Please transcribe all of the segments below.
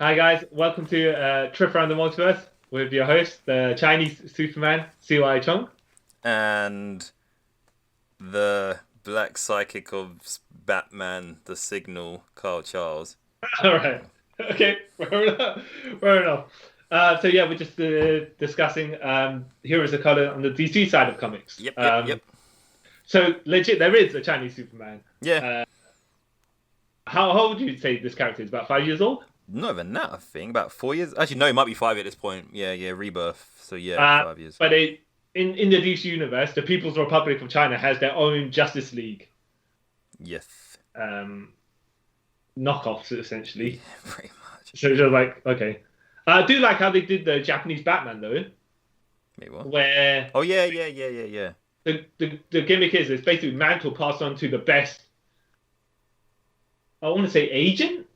Hi guys, welcome to Trip Around the Multiverse with your host, the Chinese Superman, CY Chung. And the black psychic of Batman, the Signal, Carl Charles. All right, okay, fair enough. Fair enough. So yeah, we're just discussing Heroes of Color on the DC side of comics. Yep, yep, yep. So legit, there is a Chinese Superman. Yeah, Uh, how old would you say this character is? About 5 years old? not even that. I think about 4 years. Actually, no, it might be 5 at this point. Yeah, yeah, Rebirth. So yeah, Uh, 5 years. but in the DC universe, the People's Republic of China has their own Justice League Yes. um, knockoffs, Yeah, essentially. pretty much. So it's just like, okay. I do like how they did the Japanese Batman though, Wait, what? where Oh yeah, yeah, yeah, yeah, yeah. the gimmick is it's basically mantle passed on to the best. I want to say agent,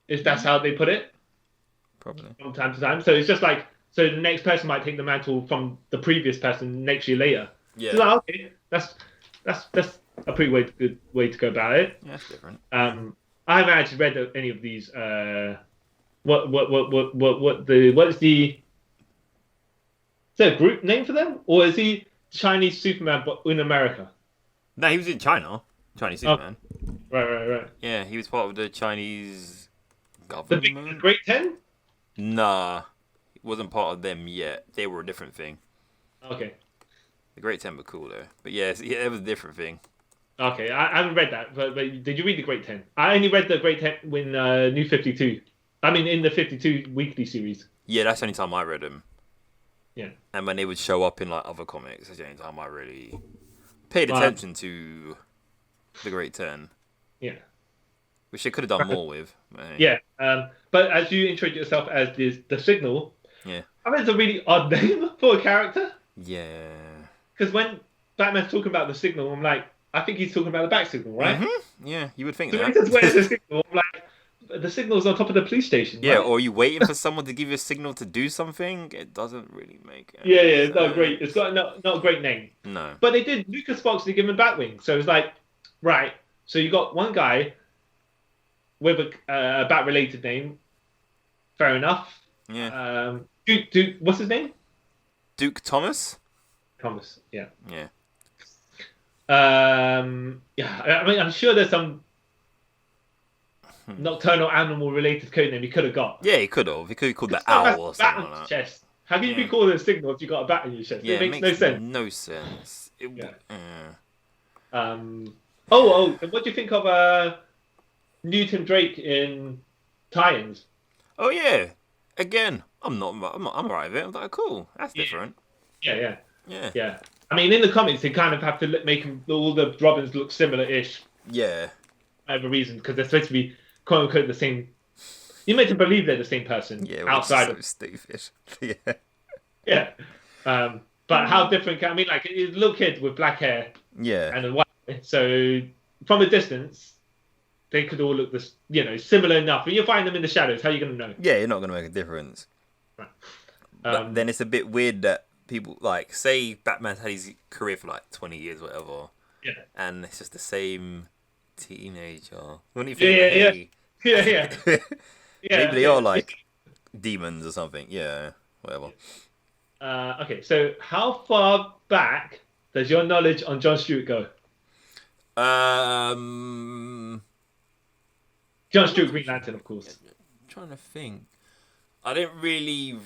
if that's how they put it, Probably. from time to time. So it's just like so the next person might take the mantle from the previous person next year later. So Yeah. like, okay, that's a pretty good way to go about it. Yeah, it's different. I haven't actually read any of these. What is the is there a group name for them, or is he Chinese Superman but in America? No, he was in China. Chinese Oh, Superman. right. Yeah, he was part of the Chinese The government. Great Ten. Nah, he wasn't part of them yet. They were a different thing. Okay, The Great Ten were cool though. But yeah, it was a different thing. okay. I haven't read that, but did you read the Great Ten? I only read the Great Ten when New 52. I mean, in the 52 weekly series. Yeah, that's the only time I read them. Yeah. And when they would show up in like other comics, that's the only time I really paid Well, attention to the Great Ten, yeah. which they could have done more with. But hey, Yeah. But as you introduce yourself as the Signal, yeah, I mean, it's a really odd name for a character. yeah. Because when Batman's talking about the signal, I'm like, I think he's talking about the back signal, right? Yeah, you would think So when he that. says, where's the signal? I'm like, the signal's on top of the police station, Yeah, right? or are you waiting for someone to give you a signal to do something? It doesn't really make Yeah, any it's not great. It's sense. got not a great name. No. But they did, Lucas Fox, they give him Batwing. So it's like, right. So you got one guy with a bat-related name. Fair enough. Yeah. Duke, what's his name? Duke Thomas? Thomas, yeah. Yeah. Yeah, I mean, I'm sure there's some nocturnal animal related code name he could have got. Yeah, he could have. He could have called the It's got Owl a or bat something on his like that. chest. How can you be Yeah. called a signal if you got a bat in your chest? Yeah, It it makes no makes sense. no sense. Yeah. Yeah. And what do you think of Newton Drake in Tie-ins? Oh yeah. Again, I'm alright with it. I'm like, cool. That's Yeah, different. yeah. Yeah. Yeah. I mean, in the comics, they kind of have to make all the Robins look similar-ish Yeah. for whatever reason because they're supposed to be quote unquote the same. You make them believe they're the same person Yeah, which is outside so of stupid. Yeah. yeah. But how different can I mean? Like a little kid with black hair Yeah. and a white. So from a distance, they could all look this, similar enough. When you find them in the shadows, how are you going to know? Yeah, you're not gonna make a difference. Right. But then it's a bit weird that people like say Batman's had his career for like 20 years, whatever, Yeah. and it's just the same teenager. When you Yeah, think, yeah, hey, yeah, yeah. maybe they are like demons or something. Yeah, whatever. Okay, so how far back does your knowledge on John Stewart go? Um, John Stewart, Green Lantern, of course. trying to think. I didn't really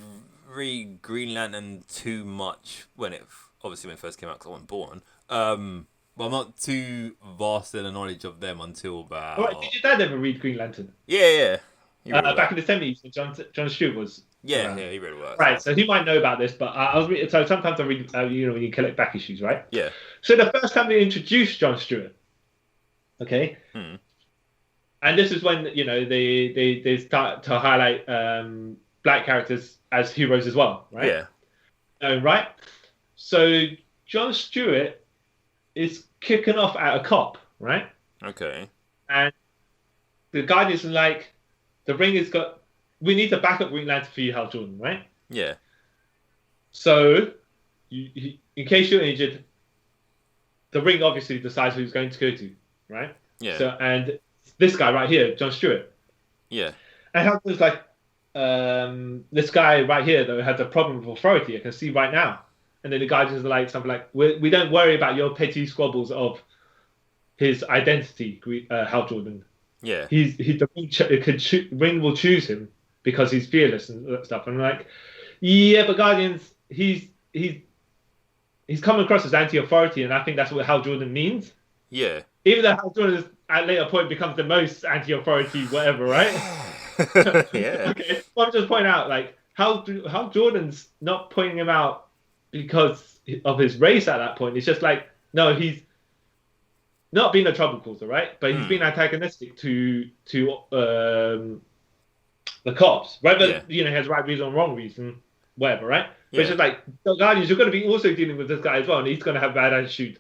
read Green Lantern too much when when it first came out because I wasn't born. But I'm not too vast in the knowledge of them until All right, about did your dad ever read Green Lantern? yeah. He read all Back that. in the 70s, when John Stewart was Yeah, around. yeah, he read all that Right, stuff. so he might know about this, but I was so sometimes I read, when you collect back issues, right? Yeah. So the first time they introduced John Stewart, okay, Hmm. and this is when they start to highlight black characters as heroes as well, right? Yeah. Right. So John Stewart is kicking off at a cop, right? Okay. And the Guardians are like, the ring has got. We need to back up Green Lantern for you, Hal Jordan, right? Yeah. So, in case you're injured, the ring obviously decides who's going to go to, right? Yeah. So, and this guy right here, John Stewart. Yeah. And Hal Jordan's like, this guy right here though has a problem with authority. I can see right now. And then the guy just like something like, we don't worry about your petty squabbles of his identity, Hal Jordan. Yeah. The ring will choose him because he's fearless and that stuff. And I'm like, yeah, but Guardians, he's coming across as anti-authority, and I think that's what Hal Jordan means. Yeah. Even though Hal Jordan is, at a later point becomes the most anti-authority, whatever, right? Yeah. Okay, well, I'm just pointing out, like, Hal Jordan's not pointing him out because of his race at that point. It's just like, no, he's not being a trouble causer, right? But he's been antagonistic to the cops, whether he has right reason or wrong reason, whatever, right? But it's just like, the Guardians, you're going to be also dealing with this guy as well, and he's going to have bad attitude,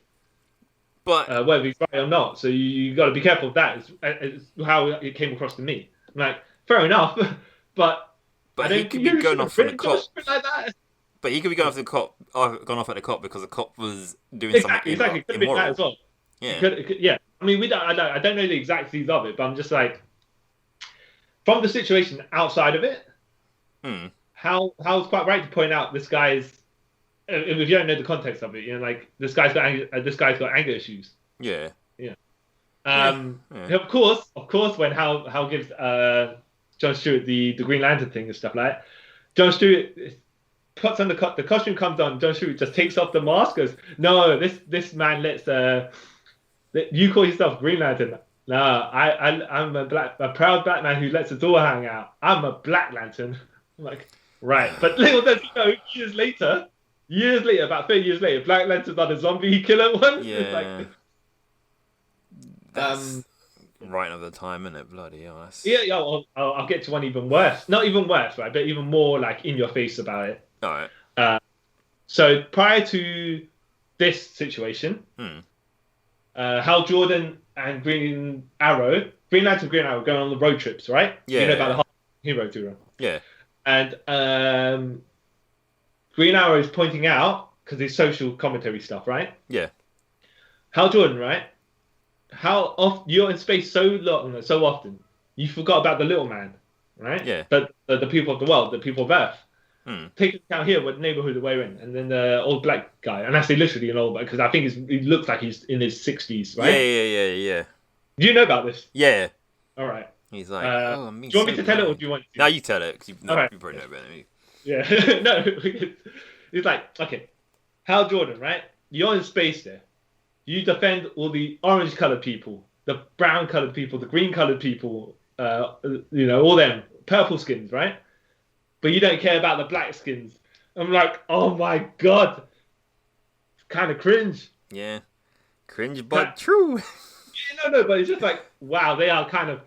But whether he's right or not. So you got to be careful of that. It's how it came across to me. I'm like, fair enough, but he could be going off on the cop. Like that. But he could be going off the cop, gone off at the cop because the cop was doing something exactly. Could be that as well. Yeah. Yeah. I mean, I don't know the exactsies of it, but I'm just like, from the situation outside of it, Hal's quite right to point out this guy's. If you don't know the context of it, like this guy's got anger issues. Yeah. Yeah. Of course, when Hal gives John Stewart the Green Lantern thing and stuff like that, John Stewart puts on the costume comes on. John Stewart just takes off the mask. Goes, no, this man lets you call yourself Green Lantern. No, I'm a proud black man who lets the door hang out. I'm a Black Lantern. I'm like, right, but little does he know, years later, about 30 years later, Black Lantern's not a zombie killer one. Yeah. That's right of the time, isn't it? Bloody hell. Yeah. I'll get to one even worse. Not even worse, right? But even more like in your face about it. All right. So prior to this situation, Hal Jordan and Green Lantern, Green Arrow going on the road trips, right? Yeah. You know about the whole hero tour. Yeah. And Green Arrow is pointing out, because it's social commentary stuff, right? Yeah. Hal Jordan, right? How often you're in space so often, you forgot about the little man, right? Yeah. But the people of the world, the people of Earth. Take into account here what neighborhood we're in, and then the old black guy, and I say literally an old black because I think he looks like he's in his 60s, right? Yeah. Do you know about this? Yeah. All right. He's like, do you want me to tell it, or do you want to? No, you tell it, because you probably know better than me. Yeah. No. It's like, okay, Hal Jordan, right? You're in space there. You defend all the orange-colored people, the brown-colored people, the green-colored people, all them purple skins, right? But you don't care about the black skins. I'm like, oh my god, it's kind of cringe. Yeah, cringe but true. Yeah, no, but it's just like, wow, they are kind of.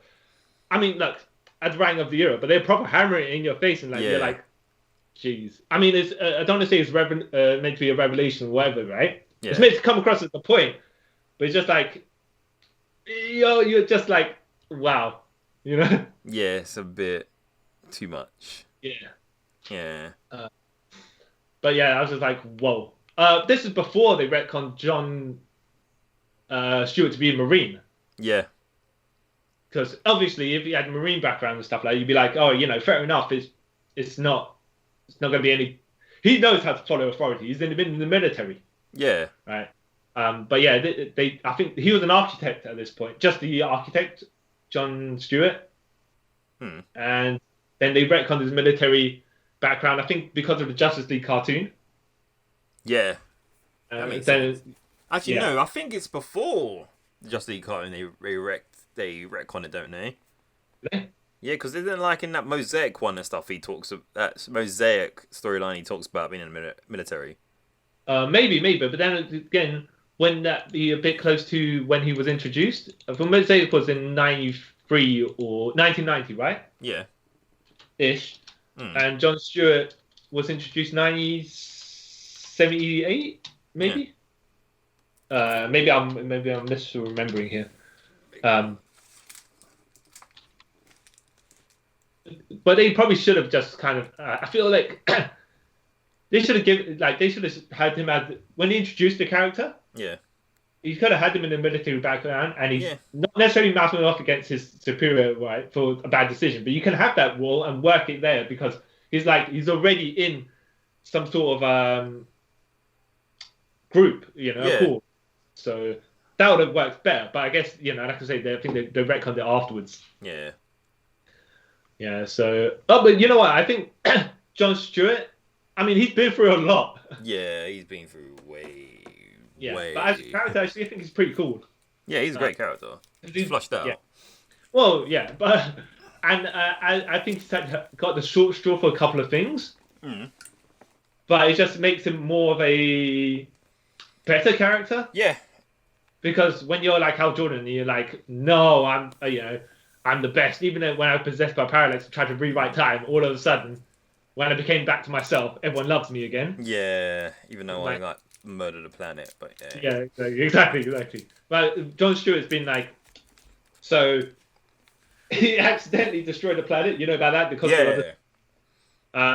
I mean, look, at the rank of the era, but they're proper hammering it in your face, and like you're like, jeez. I mean, it's I don't want to say it's meant to be a revelation or whatever, right? Yeah. It's meant to come across as the point, but it's just like, you're just like, wow, Yeah, it's a bit too much. Yeah. But yeah, I was just like, whoa. This is before they retconned John Stewart to be a Marine. Yeah. Because obviously, if he had a Marine background and stuff like that, you'd be like, oh, fair enough. It's not going to be any. He knows how to follow authority. He's in the military. Yeah. Right. But yeah, they I think he was an architect at this point, just the architect, John Stewart. And then they retconned his military background, I think, because of the Justice League cartoon. Yeah. That makes sense. Actually, no, I think it's before the Justice League cartoon they retcon it, don't they? Really? Yeah, because isn't like in that Mosaic one and stuff, he talks of that Mosaic storyline, he talks about being in the military. Maybe, but then again, when that be a bit close to when he was introduced, from Mosaic was in 93 or 1990, right? Yeah. Ish. And John Stewart was introduced 1978, maybe. Yeah. Maybe I'm misremembering here. But they probably should have just kind of. I feel like they should have had him as when they introduced the character. Yeah. he could have had him in the military background, and he's Yeah. not necessarily mouthing off against his superior, right, for a bad decision. But you can have that role and work it there because he's already in some sort of group, Yeah. cool. So that would have worked better. But I guess like I say, I think they retconned it afterwards. Yeah. Yeah. So, but you know what? I think Jon Stewart. I mean, he's been through a lot. Yeah, he's been through way. But as a character, actually, I think he's pretty cool. Yeah, he's a great character. He's flushed out. Yeah. Well, yeah, but I think he's got the short straw for a couple of things. Mm. But it just makes him more of a better character. Yeah. Because when you're like Hal Jordan, you're like, no, I'm the best. Even when I was possessed by Parallax and tried to rewrite time, all of a sudden, when I became back to myself, everyone loves me again. Yeah, even though I murdered the planet, but yeah. Yeah, exactly. But Jon Stewart's been like, so he accidentally destroyed the planet. You know about that? Because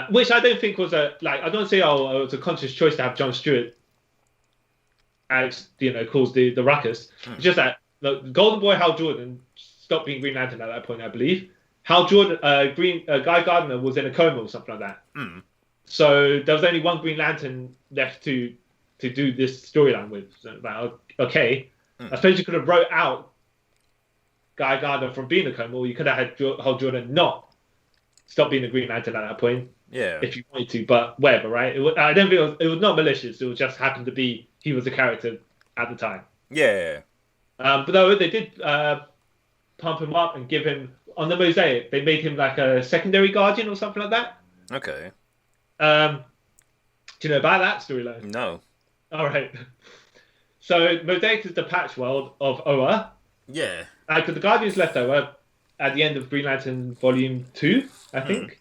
which I don't think was I don't say, it was a conscious choice to have Jon Stewart, cause the ruckus. It's just that the Golden Boy Hal Jordan stopped being Green Lantern at that point, I believe. Hal Jordan, Guy Gardner was in a coma or something like that. Mm. So there was only one Green Lantern left to do this storyline with. So, okay, I suppose you could have wrote out Guy Gardner from being a coma, or you could have had Hal Jordan not stop being a Green Lantern at that point. Yeah. If you wanted to, but whatever, right? I don't think it was not malicious. It just happened to be he was a character at the time. Yeah. But though they did pump him up and give him on the Mosaic, they made him like a secondary guardian or something like that. Okay. Do you know about that storyline? No. All right. So Mosaic is the patch world of Oa. Yeah. Because the Guardians left Oa at the end of Green Lantern Volume 2, I think.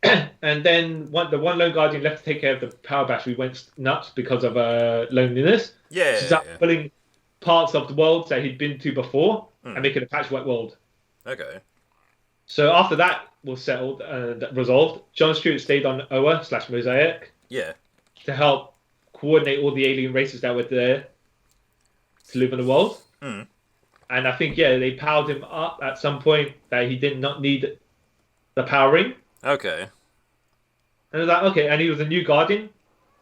And then the one lone Guardian left to take care of the power battery went nuts because of loneliness. Yeah. So started pulling parts of the world that he'd been to before and making a patchwork world. Okay. So after that was settled and resolved, Jon Stewart stayed on Oa/Mosaic. Yeah. To help coordinate all the alien races that were there to live in the world. Mm. And I think, they powered him up at some point that he did not need the power ring. Okay. And I was like, okay. And he was a new Guardian,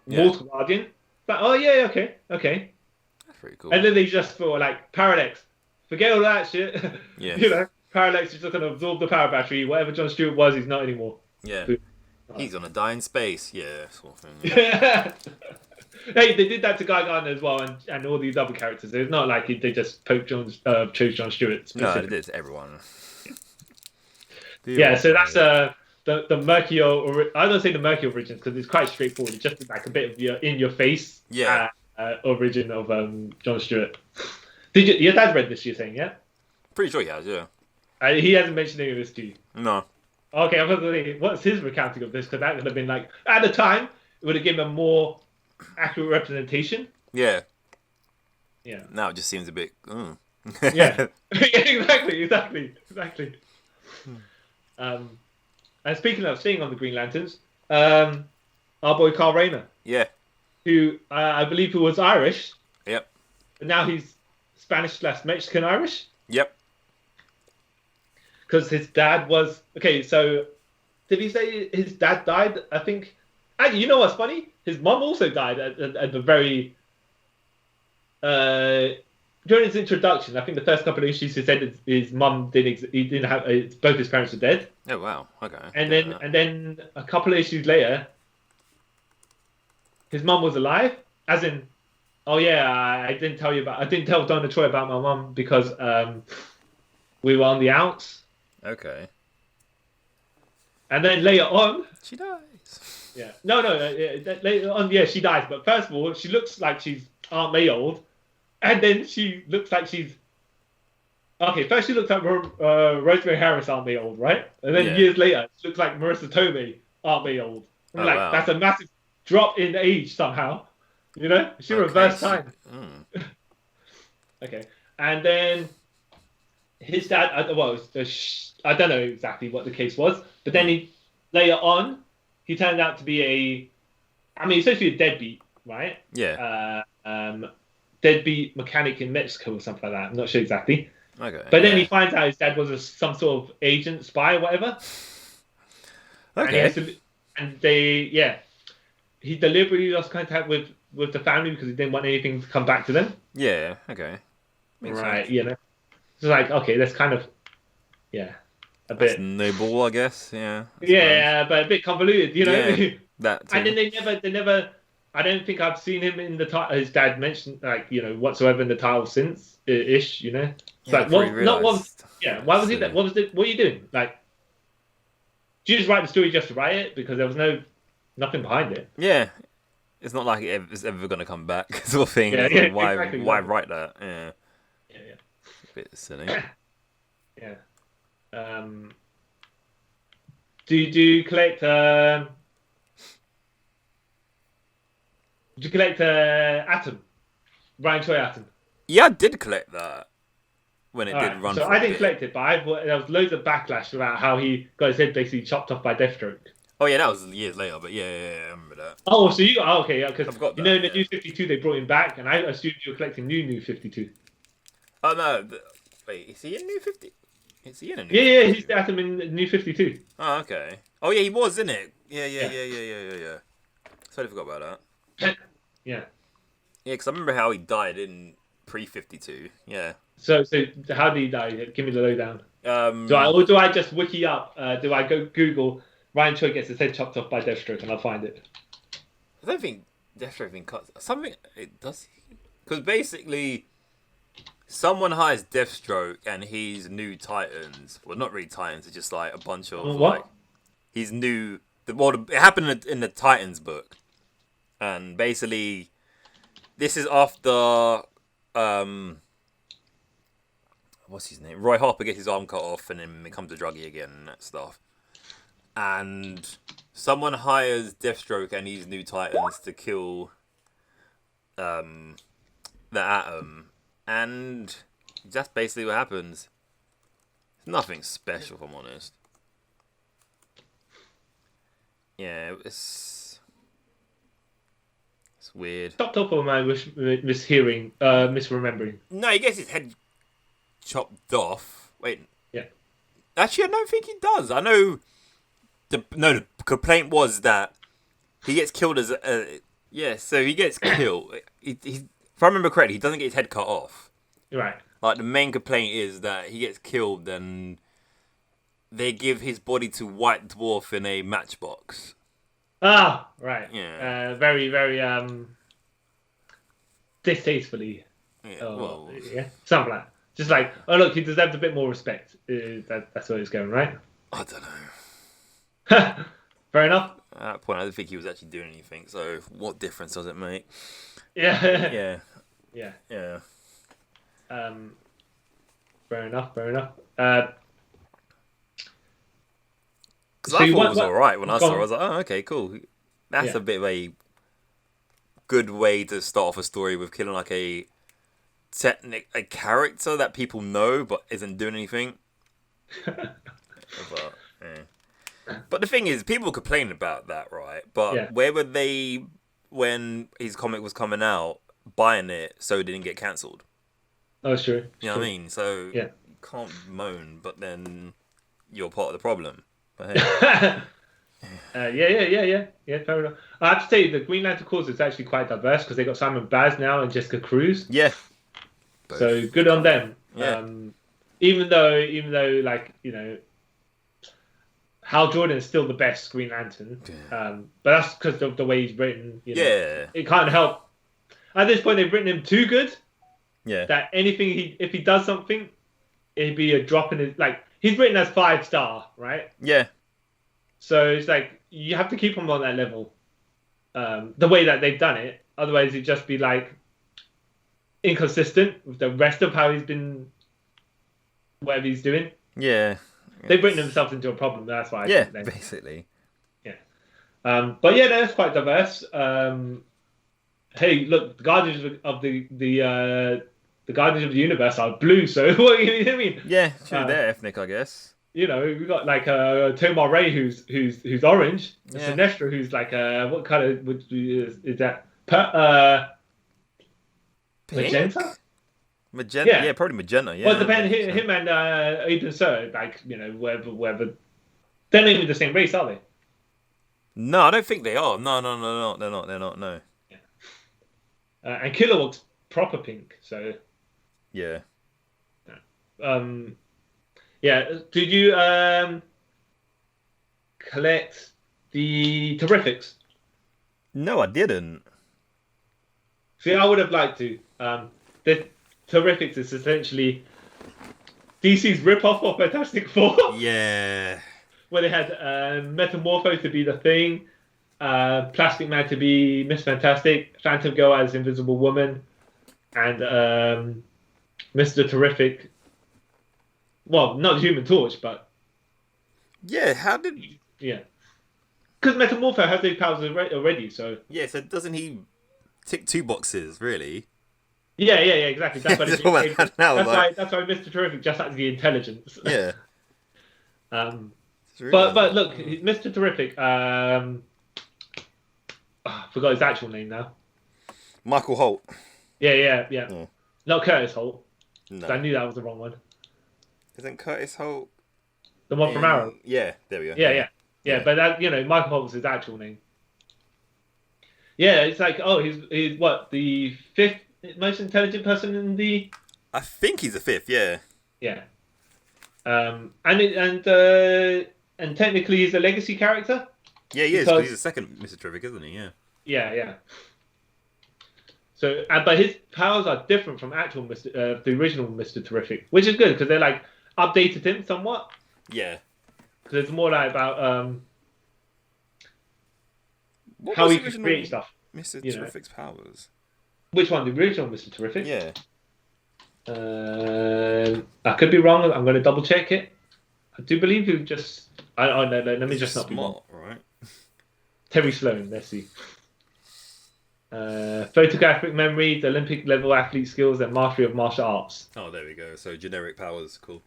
Mortal Guardian. But, okay. That's pretty cool. And then they just thought, like, Parallax, forget all that shit. Yeah. Parallax is just going to absorb the power battery. Whatever Jon Stewart was, he's not anymore. Yeah. He's gonna die in space. Yeah, sort of thing. Yeah. Hey, they did that to Guy Gardner as well, and all these other characters. It's not like they just chose Jon Stewart. No, they did to everyone. So that's the Mercure. I don't say the Mercure origins because it's quite straightforward. It's just like a bit of your in-your-face origin of Jon Stewart. Did your dad read this? You're saying, yeah? Pretty sure he has, yeah. He hasn't mentioned any of this to you. No. Okay, I was thinking, what's his recounting of this? Because that could have been like, at the time, it would have given a more accurate representation. Yeah. Yeah. Now it just seems a bit. Yeah. Exactly. And speaking of staying on the Green Lanterns, our boy Carl Rayner. Yeah. Who I believe who was Irish. Yep. But now he's Spanish/Mexican Irish. Yep. Because his dad was so did he say his dad died? I think. Actually, you know what's funny? His mum also died at the very during his introduction. I think the first couple of issues he said his mum didn't have both his parents were dead. Oh wow, okay. And then a couple of issues later, his mum was alive. As in, I didn't tell Donna Troy about my mum because we were on the outs. Okay. And then later on, she dies. Yeah. No. Later on, she dies. But first of all, she looks like she's Aunt May old, and then she looks like she's. Okay, first she looks like Rosemary Harris Aunt May old, right? And then years later, she looks like Marissa Tomei Aunt May old. Wow. That's a massive drop in age somehow. You know, she reversed time. Okay, and then his dad. I don't know exactly what the case was, but then later on, he turned out to be he's supposed to be a deadbeat, right? Yeah. deadbeat mechanic in Mexico or something like that. I'm not sure exactly. Okay. But then he finds out his dad was some sort of agent, spy, or whatever. Okay. He deliberately lost contact with the family because he didn't want anything to come back to them. Yeah. Okay. Makes Right. sense. You know, it's like, okay, that's kind of, a That's bit noble, I guess. Yeah. but a bit convoluted, you know. Yeah, that too. And then they never. I don't think I've seen him in the title. His dad mentioned whatsoever in the title since ish. You know, it's Yeah, like what? Not what? Yeah. Why was he that? What was it? What are you doing? Like, did you just write the story just to write it because there was nothing behind it? Yeah. It's not like it's ever going to come back, sort of thing. Yeah, Like, why exactly. write that? Yeah. Yeah. A bit silly. Yeah. Do you collect? Did you collect Atom? Ryan Choi Atom. Yeah, I did collect that when it All did right, run. so for I a didn't bit. collect it, but there was loads of backlash about how he got his head basically chopped off by Deathstroke. Oh yeah, that was years later, but yeah, I remember that. Oh, so okay, yeah, because I've got in that, the New 52 they brought him back, and I assumed you were collecting New 52. Oh no, wait, is he in New 50? Is he in a New? Yeah, 52? he's the Atom in New 52. Oh okay. Oh yeah, he was in it. Yeah. Totally forgot about that. Yeah. Yeah, because I remember how he died in pre-52. Yeah. So how did he die? Give me the lowdown. Um. Do I just wiki up? Do I go Google Ryan Choi gets his head chopped off by Deathstroke and I'll find it? I don't think Deathstroke been cut. Something it does. Because basically, someone hires Deathstroke and he's new Titans. Well, not really Titans. It's just like a bunch of What? like he's new. It happened in the Titans book, and basically, this is after what's his name? Roy Harper gets his arm cut off and then becomes a druggie again and that stuff. And someone hires Deathstroke and his new Titans to kill the Atom, and that's basically what happens. It's nothing special, if I'm honest. Yeah, it's weird. Chopped off or am I misremembering? No, he gets his head chopped off. Wait. Yeah. Actually, I don't think he does. I know. The complaint was that he gets killed as a. Yeah, so he gets killed. If I remember correctly, he doesn't get his head cut off. Right. Like, the main complaint is that he gets killed and they give his body to White Dwarf in a matchbox. Ah, right. Yeah. Very, very distastefully. Yeah, Yeah, something like that. Just like, oh look, he deserved a bit more respect. That's where it's going, right? I don't know. Fair enough. At that point, I didn't think he was actually doing anything, so what difference does it make? Yeah. Yeah. Yeah. Fair enough. Because I thought it was alright when I saw it. I was like, oh, okay, cool. That's a bit of a good way to start off a story with killing like a character that people know but isn't doing anything. But the thing is, people complain about that, right? But where were they when his comic was coming out, buying it so it didn't get cancelled? Oh, sure. You know what I mean? So you can't moan, but then you're part of the problem. But hey. Yeah, fair enough. I have to say, the Green Lantern Corps is actually quite diverse because they got Simon Baz now and Jessica Cruz. Yeah. So good on them. Yeah. Even though, like, you know, Hal Jordan is still the best Green Lantern. But that's because of the way he's written. You know, it can't help. At this point, they've written him too good. Yeah. That if he does something, it'd be a drop in his, like, he's written as 5-star, right? Yeah. So it's like, you have to keep him on that level. The way that they've done it. Otherwise, it'd just be like inconsistent with the rest of how he's been, whatever he's doing. Yeah. They've written themselves into a problem. That's why. Basically. Yeah. But yeah, that's quite diverse. Hey, look, the Guardians of the Guardians of the Universe are blue. So what do you mean? Yeah, true. They're ethnic, I guess. You know, we got like Tomar Ray, who's orange. Yeah. Sinestro, who's like what color is that? Magenta. Magenta, yeah, probably magenta. Yeah. Well, depends. Him and Aiden Sir, like whether they're not even the same race, are they? No, I don't think they are. No, they're not. No. Yeah. And Kilowog's proper pink, so. Yeah. Yeah. Did you collect the Terrifics? No, I didn't. See, I would have liked to. The Terrifics is essentially DC's rip-off of Fantastic Four. Yeah. Where they had Metamorpho to be the Thing, Plastic Man to be Miss Fantastic, Phantom Girl as Invisible Woman, and Mr. Terrific. Well, not Human Torch, but yeah. How did? Yeah, because Metamorpho has those powers already. So yeah. So doesn't he tick 2 boxes really? Yeah, exactly. That's what that's why Mr. Terrific just has the intelligence. Yeah. Really but look, Mr. Terrific. I forgot his actual name now. Michael Holt. Yeah. Not Curtis Holt. No. I knew that was the wrong one. Isn't Curtis Holt the one from Arrow? Yeah, there we go. Yeah. But that Michael Holt was his actual name. Yeah, it's like he's what, the 5th most intelligent person in the. I think he's the 5th. Yeah. Yeah. And technically he's a legacy character. Yeah, he is. Because he's the second Mr. Terrific, isn't he? Yeah. Yeah. So, but his powers are different from actual the original Mr. Terrific, which is good because they like updated him somewhat. Yeah. Because it's more like about how he can create stuff. Mr. Terrific's powers. Which one? The original Mr. Terrific? Yeah. I could be wrong. I'm going to double check it. I do believe he just. No. Let me just not be wrong. Right? Terry Sloan. Let's see. Photographic memory, the Olympic level athlete skills, and mastery of martial arts. Oh, there we go. So generic powers, cool.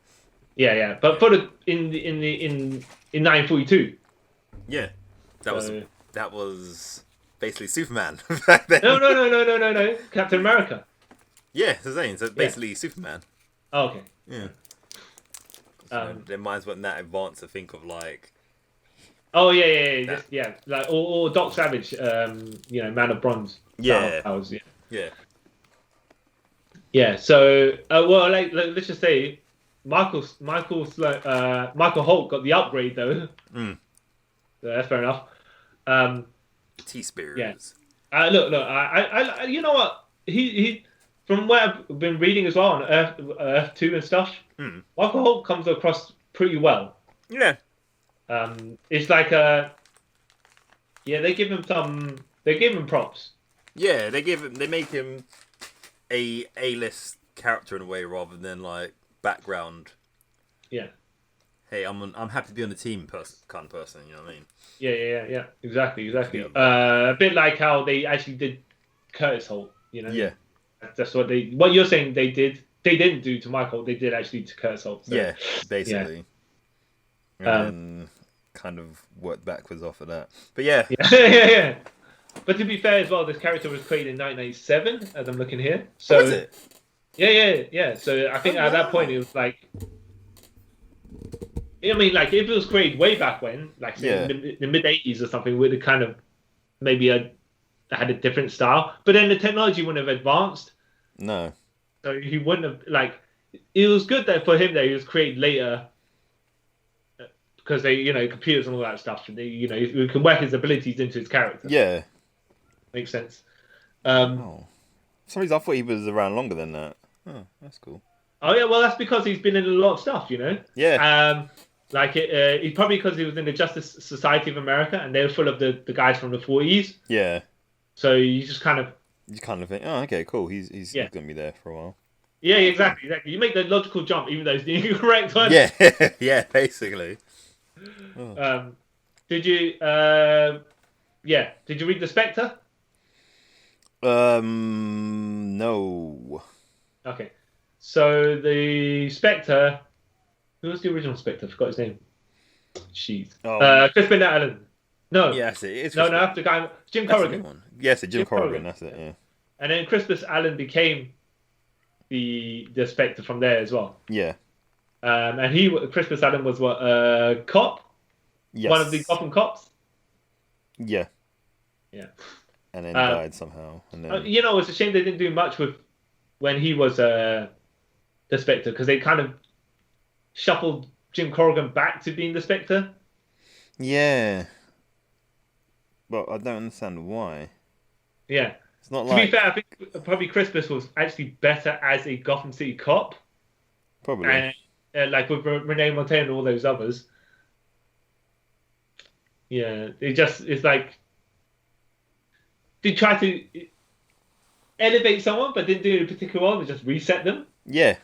Yeah. But for in 1942. Yeah, that was basically Superman back then. No. Captain America. Yeah, it's the same. So basically Superman. Oh, okay. Yeah. Their minds weren't that advanced to think of like. Oh yeah. Like or Doc Savage, Man of Bronze. Yeah. Powers, Yeah. Yeah. So let's just say, Michael Holt got the upgrade though. Mm. So that's fair enough. T-Spears. Yeah. Look. I you know what he. From what I've been reading as well on Earth 2 and stuff, Michael Holt comes across pretty well. Yeah. It's like they give him props. Yeah, they make him a A-list character in a way rather than like background. Yeah. Hey, I'm happy to be on the team kind of person, you know what I mean? Yeah. Exactly. A bit like how they actually did Curtis Holt, you know? Yeah. That's what you're saying they did. They didn't do to Michael. They did actually to Curtis Holt. So. Yeah, basically. Yeah. And then kind of worked backwards off of that. But yeah. Yeah. But to be fair as well, this character was created in 1997, as I'm looking here. So is it? Yeah. So I think at that point it was like. I mean, like if it was created way back when, like say in the mid 80s or something, would have kind of maybe had a different style. But then the technology wouldn't have advanced. No. So he wouldn't have it was good that for him that he was created later because they computers and all that stuff. And he can work his abilities into his character. Yeah. Makes sense. For some reason I thought he was around longer than that. Oh, that's cool. Oh yeah, well that's because he's been in a lot of stuff, Yeah. He's probably because he was in the Justice Society of America and they were full of the guys from the 40s. Yeah. So you just kind of think, oh, okay, cool. He's going to be there for a while. Yeah, exactly. You make the logical jump, even though it's the incorrect one. Yeah, yeah, basically. Oh. Did you? Did you read the Spectre? No. Okay, so the Spectre. Who was the original Spectre? I forgot his name. Jeez. Chris Bennett Allen. No. Yeah, that's it. No, that's the guy. Jim Corrigan. Yes, Jim Corrigan. That's it. Yeah. and then Crispus Allen became the Spectre from there as well. Yeah. And Crispus Allen was what, cop? Yes. One of the Gotham cops? Yeah. Yeah. And then died somehow. And then... it's a shame they didn't do much with when he was the Spectre, because they kind of shuffled Jim Corrigan back to being the Spectre. Yeah. Well, I don't understand why. Yeah. It's not to be fair, I think probably Crispus was actually better as a Gotham City cop. Probably. And like with Renee Montoya and all those others. Yeah, it's like they try to elevate someone, but didn't do it particularly well. They just reset them. Yeah.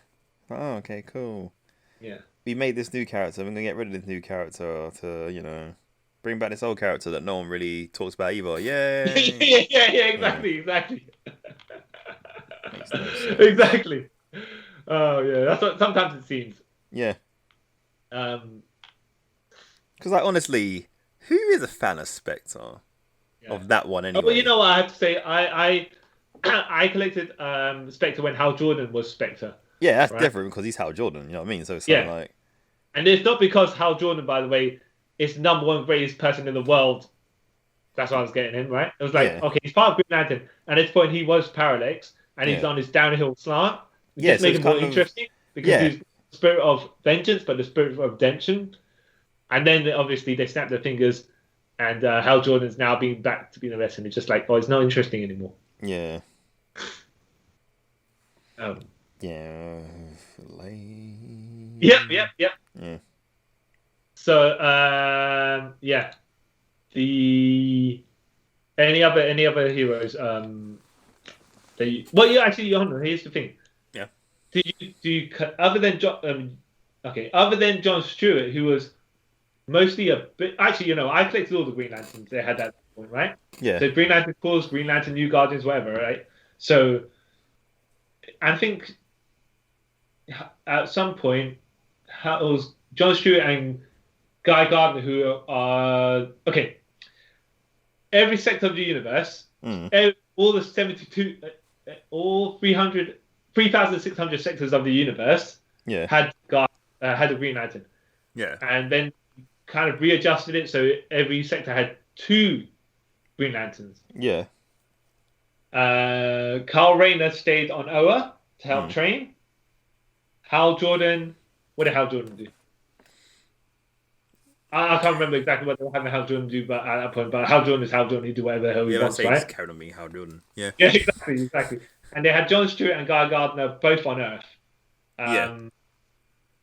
Oh, okay, cool. Yeah. We made this new character. We're gonna get rid of this new character to, bring back this old character that no one really talks about either. Yay! Exactly. Makes no sense. Exactly. Oh yeah, that's what sometimes it seems. Yeah. Because honestly, who is a fan of Spectre? Yeah. Of that one anyway. Well, you know what I have to say. I collected Spectre when Hal Jordan was Spectre. Yeah, that's different because he's Hal Jordan. You know what I mean? So it's like. And it's not because Hal Jordan, by the way, is the #1 greatest person in the world. That's what I was getting in, right? It was like, okay, he's part of Green Lantern, and at this point he was Parallax, and he's on his downhill slant. Just make it more interesting because he's the spirit of vengeance, but the spirit of redemption. And then obviously they snap their fingers, and Hal Jordan's now being back to being the rest, and it's just like, it's not interesting anymore. Yeah. Yeah. Yep. Yeah. So any other heroes here's the thing. Yeah. Other than John Stewart, who was mostly a bit, actually, I collected all the Green Lanterns they had at that point, right? Yeah. So Green Lantern Corps, Green Lantern New Guardians, whatever, right? So I think at some point it was John Stewart and Guy Gardner who are every sector of the universe, all the 72, all 3,600 sectors of the universe had a Green Lantern. Yeah. And then kind of readjusted it so every sector had 2 Green Lanterns. Yeah. Carl Rayner stayed on Oa to help train. Hal Jordan, what did Hal Jordan do? I can't remember exactly what they were having Hal Jordan do, but at that point, but Hal Jordan is Hal Jordan. He do whatever the hell he wants, right? Yeah, carried on me, Hal Jordan. Yeah. Yeah, exactly. And they had John Stewart and Guy Gardner both on Earth.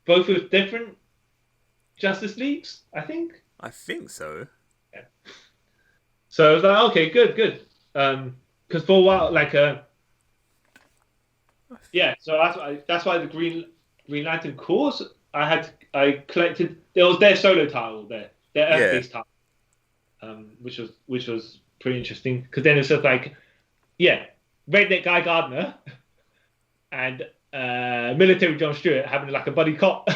Both with different Justice Leagues, I think. I think so. Yeah. So I was like, okay, good. Because for a while, so that's why the Green Lantern Corps I collected. There was their solo title there, their Earth-based title, which was pretty interesting because then it's just like, Redneck Guy Gardner and military John Stewart having like a buddy cop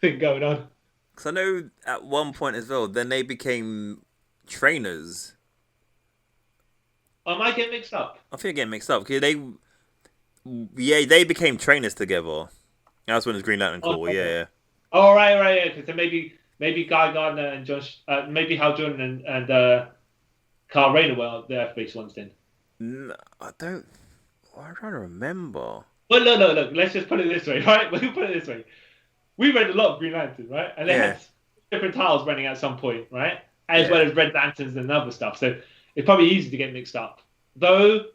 thing going on. Because I know at one point as well, then they became trainers. Am I getting mixed up? I think I get mixed up because they became trainers together. That's when it was Green Lantern Corps. Yeah. Oh right. Because then maybe Guy Gardner and Josh, maybe Hal Jordan and Carl Rayner were the Earth-based ones then. No, I don't. I'm trying to remember. Well, look. Let's just put it this way, right? We'll put it this way. We read a lot of Green Lantern, right? And they had different titles running at some point, right? As well as Red Lanterns and other stuff. So it's probably easy to get mixed up. Though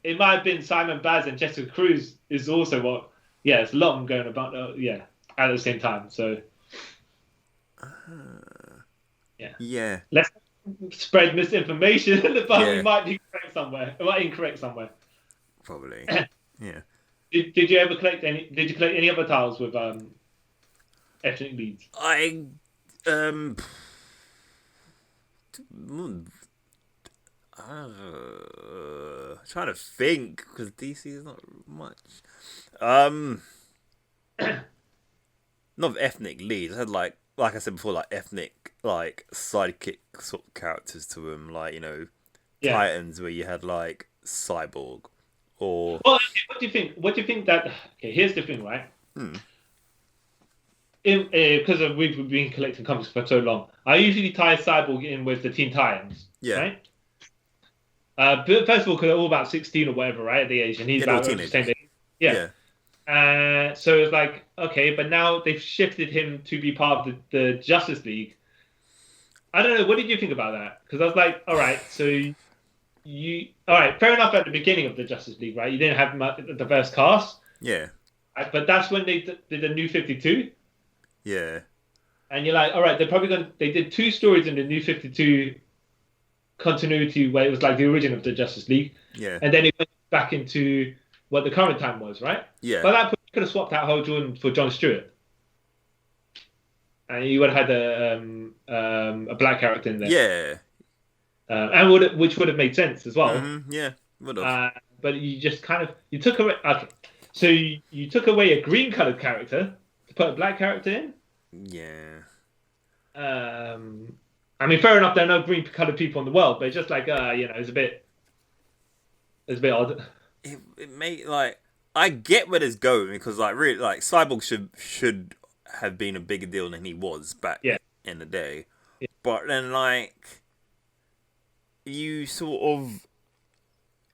it might have been Simon Baz and Jessica Cruz is also what. Yeah, there's a lot of them going about. At the same time. So yeah. Let's spread misinformation, but we might be correct somewhere. We might be incorrect somewhere. Probably. Yeah. Did you ever collect any? Did you collect any other tiles with ethnic leads? Trying to think because DC is not much. Not ethnic leads. I had like I said before, like ethnic sidekick sort of characters to them, Titans where you had like Cyborg Or Well, okay, what do you think? What do you think that? Okay, here's the thing, right? Because we've been collecting comics for so long, I usually tie Cyborg in with the Teen Titans, right? But first of all, because they're all about 16 or whatever, right, at the age, and he's about the same age. Yeah. So it's like, okay, but now they've shifted him to be part of the Justice League. I don't know. What did you think about that? Because I was like, all right, so all right, fair enough at the beginning of the Justice League, right? You didn't have a diverse cast. Yeah. But that's when they did the New 52. Yeah. And you're like, all right, they did 2 stories in the New 52 continuity where it was like the origin of the Justice League. Yeah. And then it went back into what the current time was, right? Yeah. But that point, you could have swapped out Hal Jordan for John Stewart. And you would have had a black character in there. Yeah. Which would have made sense as well. Mm-hmm. Yeah, would have. But you just you took away. Okay, so you took away a green colored character to put a black character in. Yeah. I mean, fair enough. There are no green colored people in the world, but it's just like it's a bit odd. It made I get where it's going because really Cyborg should have been a bigger deal than he was back in the day. Yeah. But then you sort of,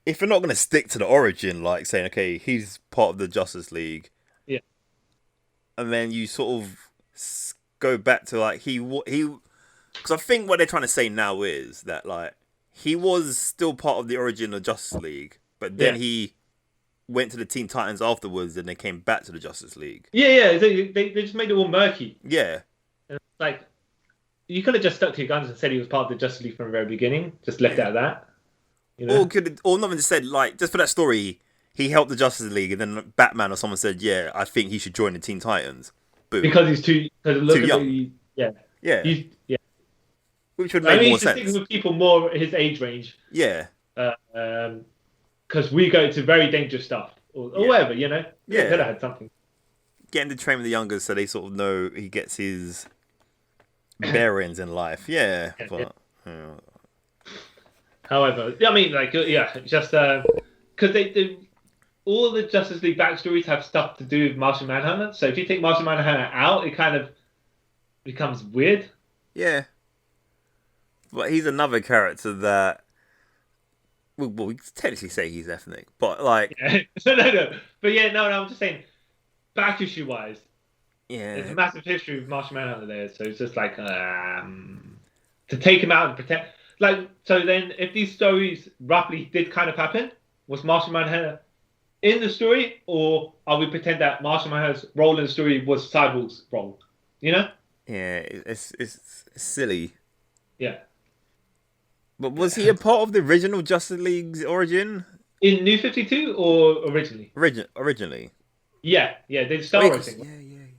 if you're not going to stick to the origin, saying, okay, he's part of the Justice League. Yeah. And then you sort of go back to he, because I think what they're trying to say now is that he was still part of the origin of Justice League, but then he went to the Teen Titans afterwards and they came back to the Justice League. Yeah. They just made it all murky. Yeah. And you could have just stuck to your guns and said he was part of the Justice League from the very beginning. Just left it at that. You know? Or not even just said just for that story, he helped the Justice League, and then Batman or someone said, "Yeah, I think he should join the Teen Titans." Boom. Because he's too young. Yeah. Which would make more sense. He's sticking with people more his age range. Yeah. Because we go to very dangerous stuff or whatever, you know. Yeah. Could have had something. Getting to train with the youngers so they sort of know he gets his bearings in life. Yeah. However, I mean, just because they all the Justice League backstories have stuff to do with Martian Manhunter. So if you take Martian Manhunter out, it kind of becomes weird. Yeah. But he's another character that, well, we technically say he's ethnic, but no. But I'm just saying, back issue wise, there's a massive history of Martian Manhunter there. So it's just to take him out and pretend. So then, if these stories roughly did kind of happen, was Martian Manhunter in the story, or are we pretend that Martian Manhunter's role in the story was Cyborg's role? You know? Yeah, it's silly. Yeah. But was he a part of the original Justice League's origin? In New 52 or originally? Originally. Yeah, the Star Wars thing.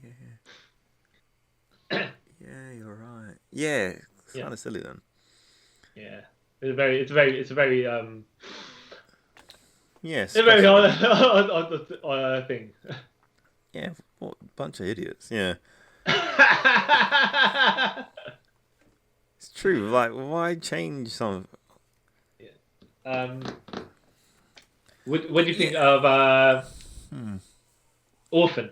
Yeah, you're right. Yeah, it's kind of silly then. Yeah, it's a very yes, it's a very odd thing. Yeah, what a bunch of idiots. Yeah. It's true. Why change some? Yeah. What do you think of Orphan?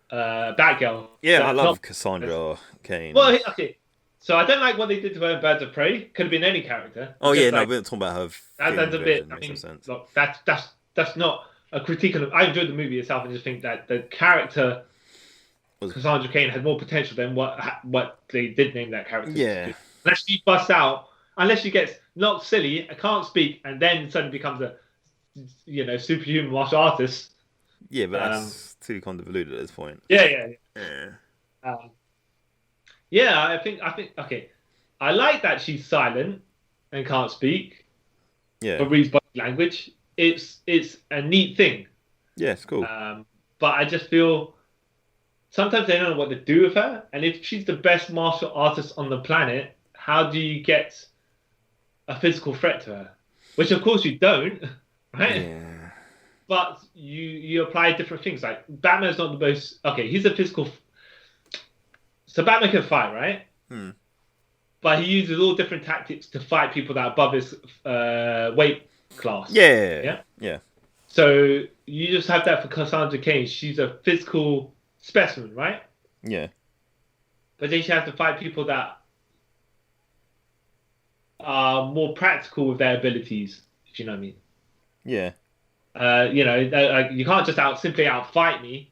Batgirl. Yeah, I love Cassandra Cain. Well, okay. So I don't like what they did to her in Birds of Prey. Could have been any character. Oh yeah, no, we're not talking about her. That's a bit. I mean, look, that's not a critique of. I enjoyed the movie itself and just think that the character Cassandra Cain had more potential than what they did name that character. Yeah. Unless she busts out, unless she gets knocked silly, can't speak, and then suddenly becomes a superhuman martial artist. Yeah, but that's too convoluted at this point. Yeah. I think okay. I like that she's silent and can't speak. Yeah. But reads body language. It's a neat thing. Yeah, it's cool. But I just feel sometimes they don't know what to do with her. And if she's the best martial artist on the planet, how do you get a physical threat to her? Which of course you don't, right? Yeah. But you apply different things. Like Batman's not the most he's a physical. So Batman can fight, right? But he uses all different tactics to fight people that are above his weight class. Yeah. So you just have that for Cassandra Cain. She's a physical specimen, right? Yeah. But then she has to fight people that are more practical with their abilities, if you know what I mean. Yeah. You can't just simply outfight me.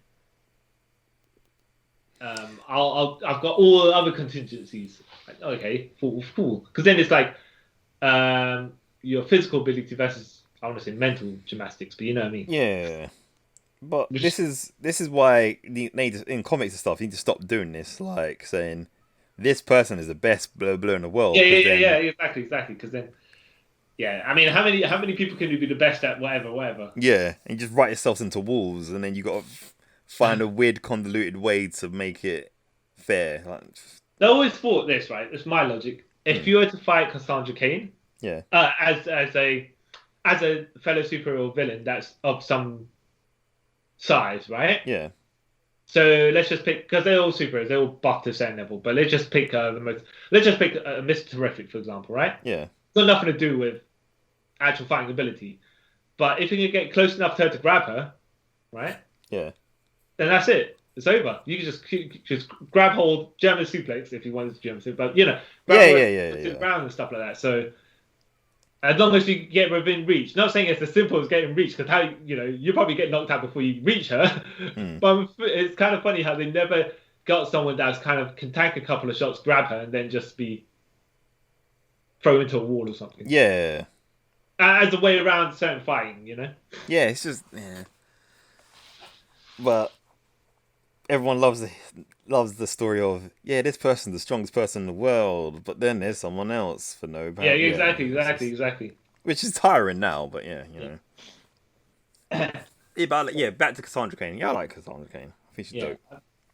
I've got all the other contingencies. Like, okay, cool. Because then it's like your physical ability versus, I want to say, mental gymnastics, but you know what I mean. Yeah. But Which, this is why in comics and stuff you need to stop doing this, like saying this person is the best blah blah in the world. yeah, exactly. Because then, yeah, I mean, how many people can you be the best at whatever? Yeah, and you just write yourselves into walls, and then you got to find a weird convoluted way to make it fair. Like, I always thought this, right? It's my logic. If you were to fight Cassandra Cain, yeah, as a fellow superhero villain that's of some size, right? yeah, So let's just pick, because they're all superheroes, they're all buff to a certain level. But let's just pick Let's just pick Mr. Terrific, for example, right? yeah, It's got nothing to do with actual fighting ability. But if you can get close enough to her to grab her, right? yeah, Then that's it. It's over. You can just grab hold, German suplex if you wanted to German suplex, but grab her to the ground and stuff like that. So as long as you get within reach, not saying it's as simple as getting reach, because how you probably get knocked out before you reach her. But it's kind of funny how they never got someone that's kind of can tank a couple of shots, grab her, and then just be thrown into a wall or something. yeah. As a way around certain fighting, Yeah, it's just But everyone loves the story of this person's the strongest person in the world, but then there's someone else for no. Yeah, exactly. Which is tiring now, but back to Cassandra Cain. Yeah, I like Cassandra Cain. I think she's dope.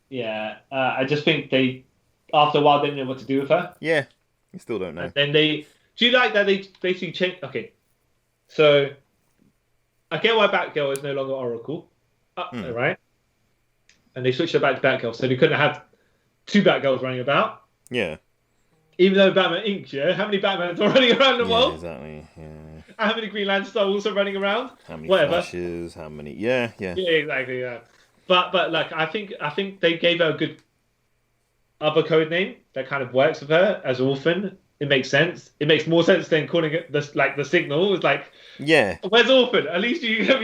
Yeah, I just think they, after a while, they didn't know what to do with her. Yeah, you still don't know. And then do you like that they basically changed? Okay, so I get why Batgirl is no longer Oracle, right? And they switched her back to Batgirl, so they couldn't have two Batgirls running about. Yeah. Even though Batman Inc., how many Batmans are running around the world? Exactly. Yeah. And how many Green Lanterns are also running around? How many Flashes? How many? Yeah. Yeah, exactly. Yeah. But like I think they gave her a good other code name that kind of works with her as Orphan. It makes sense. It makes more sense than calling it the Signal. It's like, where's Orphan? At least you know.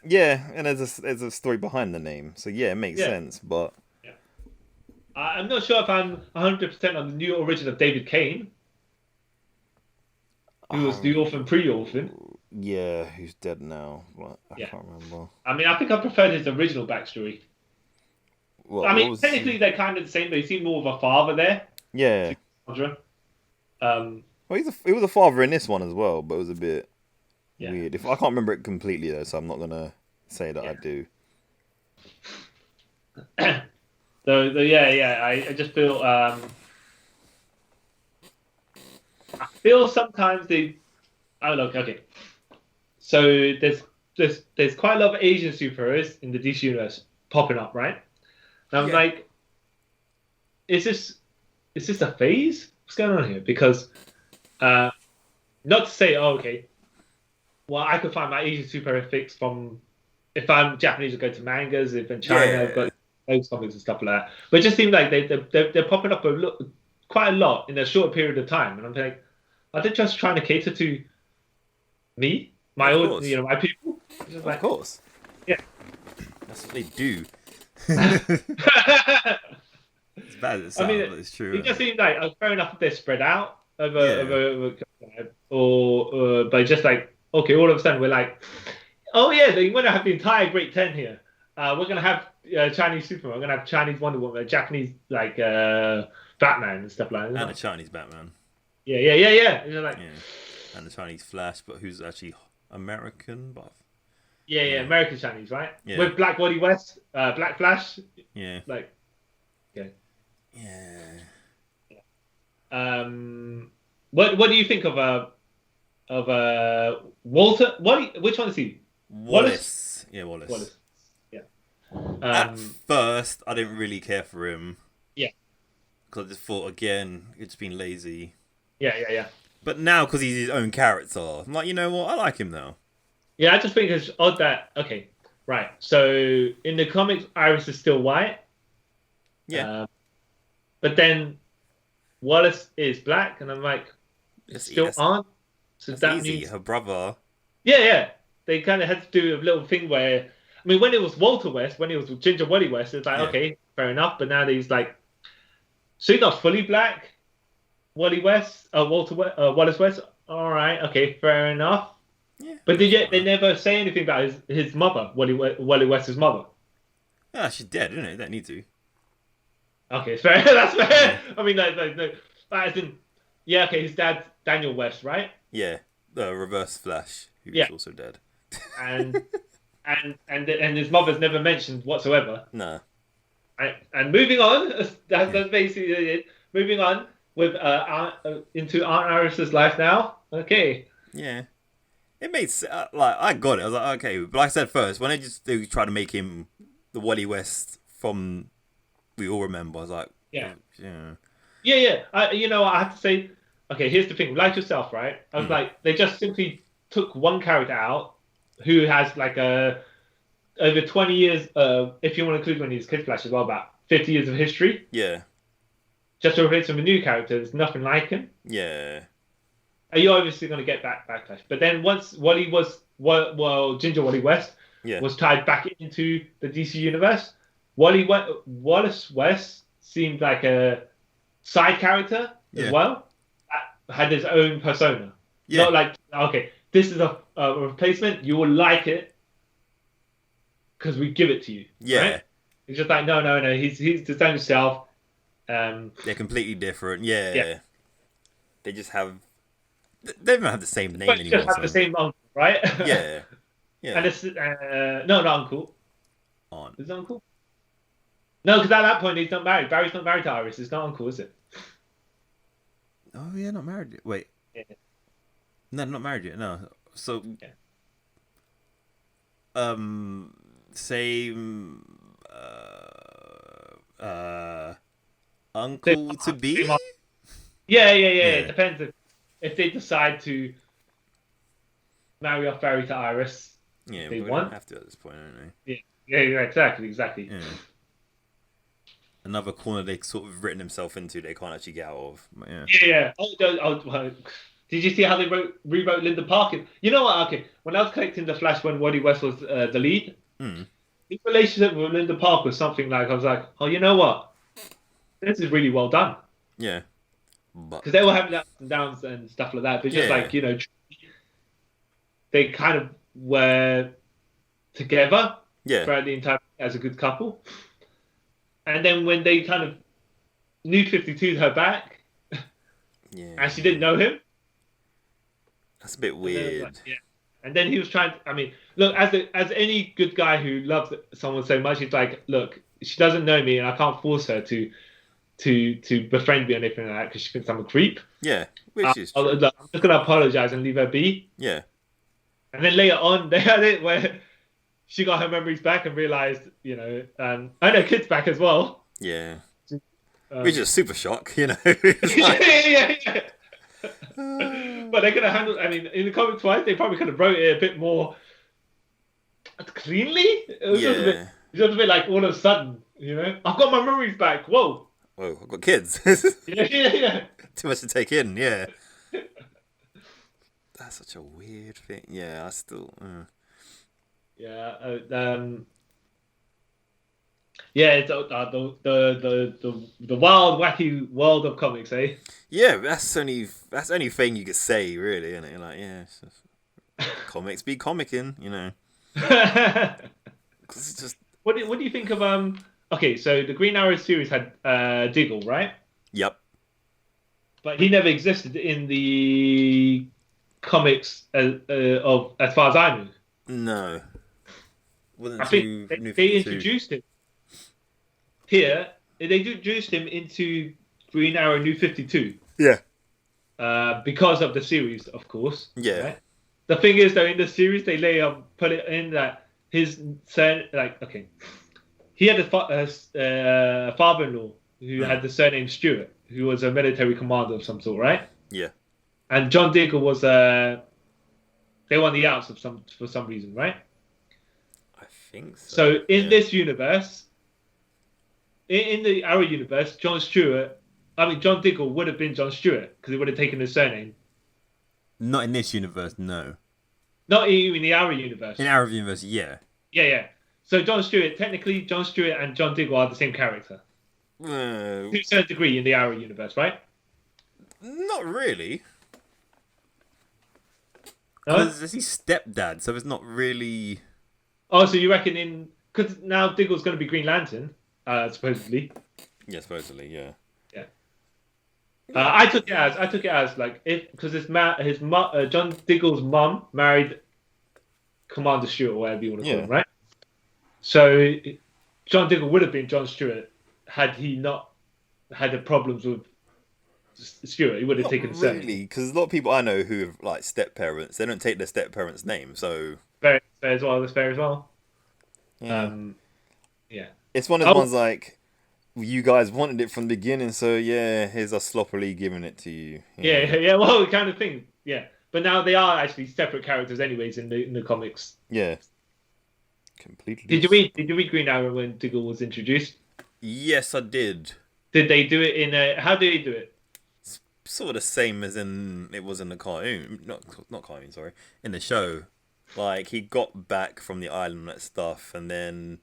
Yeah, and there's a story behind the name, so it makes sense. But I'm not sure if I'm 100% on the new origin of David Kane, who was the Orphan pre-Orphan. Yeah, who's dead now? But I can't remember. I mean, I think I preferred his original backstory. Well, I mean, technically they're kind of the same, but he seemed more of a father there. Yeah. Well, he was a father in this one as well, but it was a bit weird. I can't remember it completely though, so I'm not gonna say that I do. I just feel I feel sometimes they. Oh look, okay. So there's quite a lot of Asian superheroes in the DC universe popping up, right? And I'm like, is this a phase? What's going on here? Because not to say, well, I could find my Asian superhero fix from if I'm Japanese, I go to mangas. If in China, I've got those comics and stuff like that. But it just seems like they're popping up quite a lot in a short period of time, and I'm like, are they just trying to cater to me, my own, my people? Of course. Yeah, that's what they do. It's bad as it sounds, but it's true. It just seems like fair enough if they're spread out but just like all of a sudden we're like, they want to have the entire Great Ten here. We're gonna have Chinese Superman. We're gonna have Chinese Wonder Woman, Japanese Batman and stuff like that. And a Chinese Batman. Yeah. It's like, and the Chinese Flash, but who's actually American, but American Chinese, right? Yeah. With Black Wally West, Black Flash. Yeah. Like, okay. Yeah. What do you think of Walter? Which one is he? Wallace. Yeah, Wallace. Yeah. At first, I didn't really care for him. Yeah. Because I just thought, again, it's been lazy. Yeah. But now, because he's his own character, I'm like, you know what? I like him now. Yeah, I just think it's odd that okay, right. So in the comics, Iris is still white. Yeah. But then Wallace is black, and I'm like, it's still on. So That's that easy. means, Her brother. yeah. They kind of had to do a little thing where, I mean, when it was Walter West, when it was Ginger Wally West, it's like, Yeah. okay, fair enough. But now he's like, so he's not fully black, Wally West, Wallace West. All right, okay, fair enough. Yeah. But they never say anything about his mother, Wally West's mother. Ah, she's dead, isn't it? You don't need to. Okay, it's fair. That's fair. I mean, no. As in, yeah, okay, his dad's Daniel West, right? Yeah. The Reverse Flash, who's Yeah. also dead. And and his mother's never mentioned whatsoever. No. And moving on, that's basically it. Moving on with into Aunt Iris's life now. Okay. Yeah. It made like I got it. I was like, okay, but like I said first, when they try to make him the Wally West from we all remember, I was like, yeah. Yeah. I have to say, okay, here's the thing. Like yourself, right? I was like, they just simply took one character out who has like over 20 years, if you want to include one of these Kid Flash as well, about 50 years of history. Yeah. Just to replace him with a new character, there's nothing like him. Yeah. And you're obviously going to get backlash. But then once Wally was, Ginger Wally West was tied back into the DC universe, Wallace West seemed like a side character as well. That had his own persona. Yeah. Not like, okay, this is a replacement. You will like it because we give it to you. Yeah. Right? It's just like, no. He's his own self. They're completely different. Yeah. They just have. They don't have the same name anymore. Just have the same uncle, right? Yeah. And it's no, not uncle. Aunt. Is it uncle? No, because at that point he's not married. Barry's not married to Iris. It's not uncle, is it? Oh yeah, not married yet. Wait. Yeah. No, not married yet. No. So. Yeah. Same. Uncle to be. Yeah. It depends if they decide to marry off Barry to Iris. Yeah, they we want. don't have to at this point, don't they? Yeah, exactly. Yeah. Another corner they sort of written himself into they can't actually get out of. But yeah. Did you see how they rewrote Linda Parker? You know what? Okay, when I was collecting the Flash when Wally West was the lead, his relationship with Linda Parker was something like I was like, oh, you know what? This is really well done. Yeah. Because they were having ups and downs and stuff like that, but just like they kind of were together throughout the entire as a good couple. And then when they kind of New 52'd her back, and she didn't know him. That's a bit weird. And then he was trying to, I mean, look, as any good guy who loves someone so much, he's like, look, she doesn't know me and I can't force her to befriend me or anything like that because she thinks I'm a creep. Yeah, which is true. I'm just going to apologize and leave her be. Yeah. And then later on, they had it where she got her memories back and realized, and her kids back as well. Yeah. Which is super shock, yeah. But they could have handled, I mean, in the comics wise, they probably could have wrote it a bit more cleanly. It was just a bit like all of a sudden, I've got my memories back. Whoa, I've got kids. yeah. Too much to take in, yeah. That's such a weird thing. Yeah, I still. Yeah. It's the wild, wacky world of comics, eh? Yeah, that's only thing you could say, really, isn't it? You're like, it's just, comics be comicking, Because it's just. What do you think of Okay, so the Green Arrow series had Diggle, right? Yep. But he never existed in the comics as far as I knew. No. I think they introduced him. Here, they introduced him into Green Arrow New 52. Yeah. Because of the series, of course. Yeah. Right? The thing is, though, in the series, they put it in that his son, he had a father-in-law who had the surname Stewart, who was a military commander of some sort, right? Yeah. And John Diggle was They won the outs for some reason, right? I think so. So in this universe, in the Arrow universe, John Diggle would have been John Stewart because he would have taken his surname. Not in this universe, no. Not in the Arrow universe. In Arrow universe, yeah. Yeah. So John Stewart and John Diggle are the same character. To a certain degree in the Arrow universe, right? Not really. No? Because he's stepdad, so it's not really... Oh, so you reckon because now Diggle's going to be Green Lantern, supposedly. Yeah, supposedly, yeah. Yeah. I took it as like because John Diggle's mum married Commander Stewart or whatever you want to call him, right? So John Diggle would have been John Stewart had he not had the problems with Stewart. He would have taken the surname. Really, because a lot of people I know who have like step parents, they don't take their step parents' name, so fair as well. That's fair as well. Yeah. Yeah. It's one of the ones like you guys wanted it from the beginning, so yeah, here's us sloppily giving it to you. Yeah. Well, kind of thing. Yeah, but now they are actually separate characters, anyways, in the comics. Yeah. Completely. Did you read Green Arrow when Diggle was introduced? Yes, I did. Did they do it in a? How did they do it? It's sort of the same as it was in the cartoon. Not cartoon, sorry. In the show. Like, he got back from the island and that stuff, and then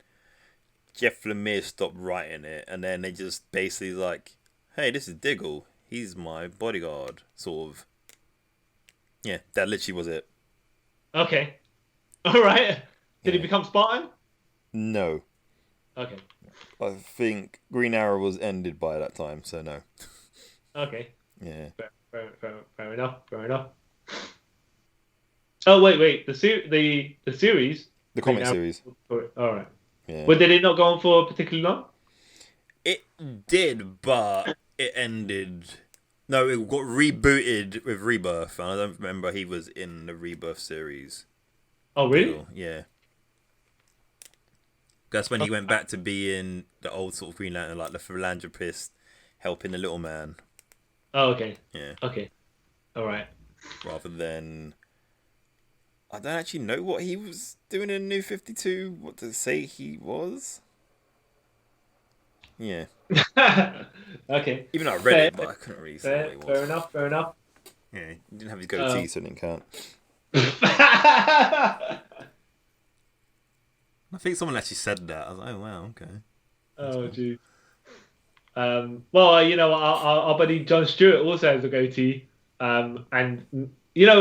Jeff Lemire stopped writing it, and then they just basically like, hey, this is Diggle. He's my bodyguard, sort of. Yeah, that literally was it. Okay. All right. Did he become Spartan? No. Okay. I think Green Arrow was ended by that time, so no. Okay. Yeah. Fair enough. Oh wait. The series. The comic series. All right. Yeah. But did it not go on for particularly long? It did, but it ended. No, it got rebooted with Rebirth, and I don't remember he was in the Rebirth series. Oh really? Yeah. That's when he went back to being the old sort of Green Lantern, like the philanthropist, helping the little man. Oh, okay. Yeah. Okay. All right. Rather than, I don't actually know what he was doing in New 52. What to say he was? Yeah. Okay. Even though I read it, but I couldn't really say what he was. Fair enough. Yeah, he didn't have his goatee, so he didn't count. I think someone actually said that. I was like, oh, wow, okay. Oh, gee. Well, our buddy John Stewart also has a goatee. And,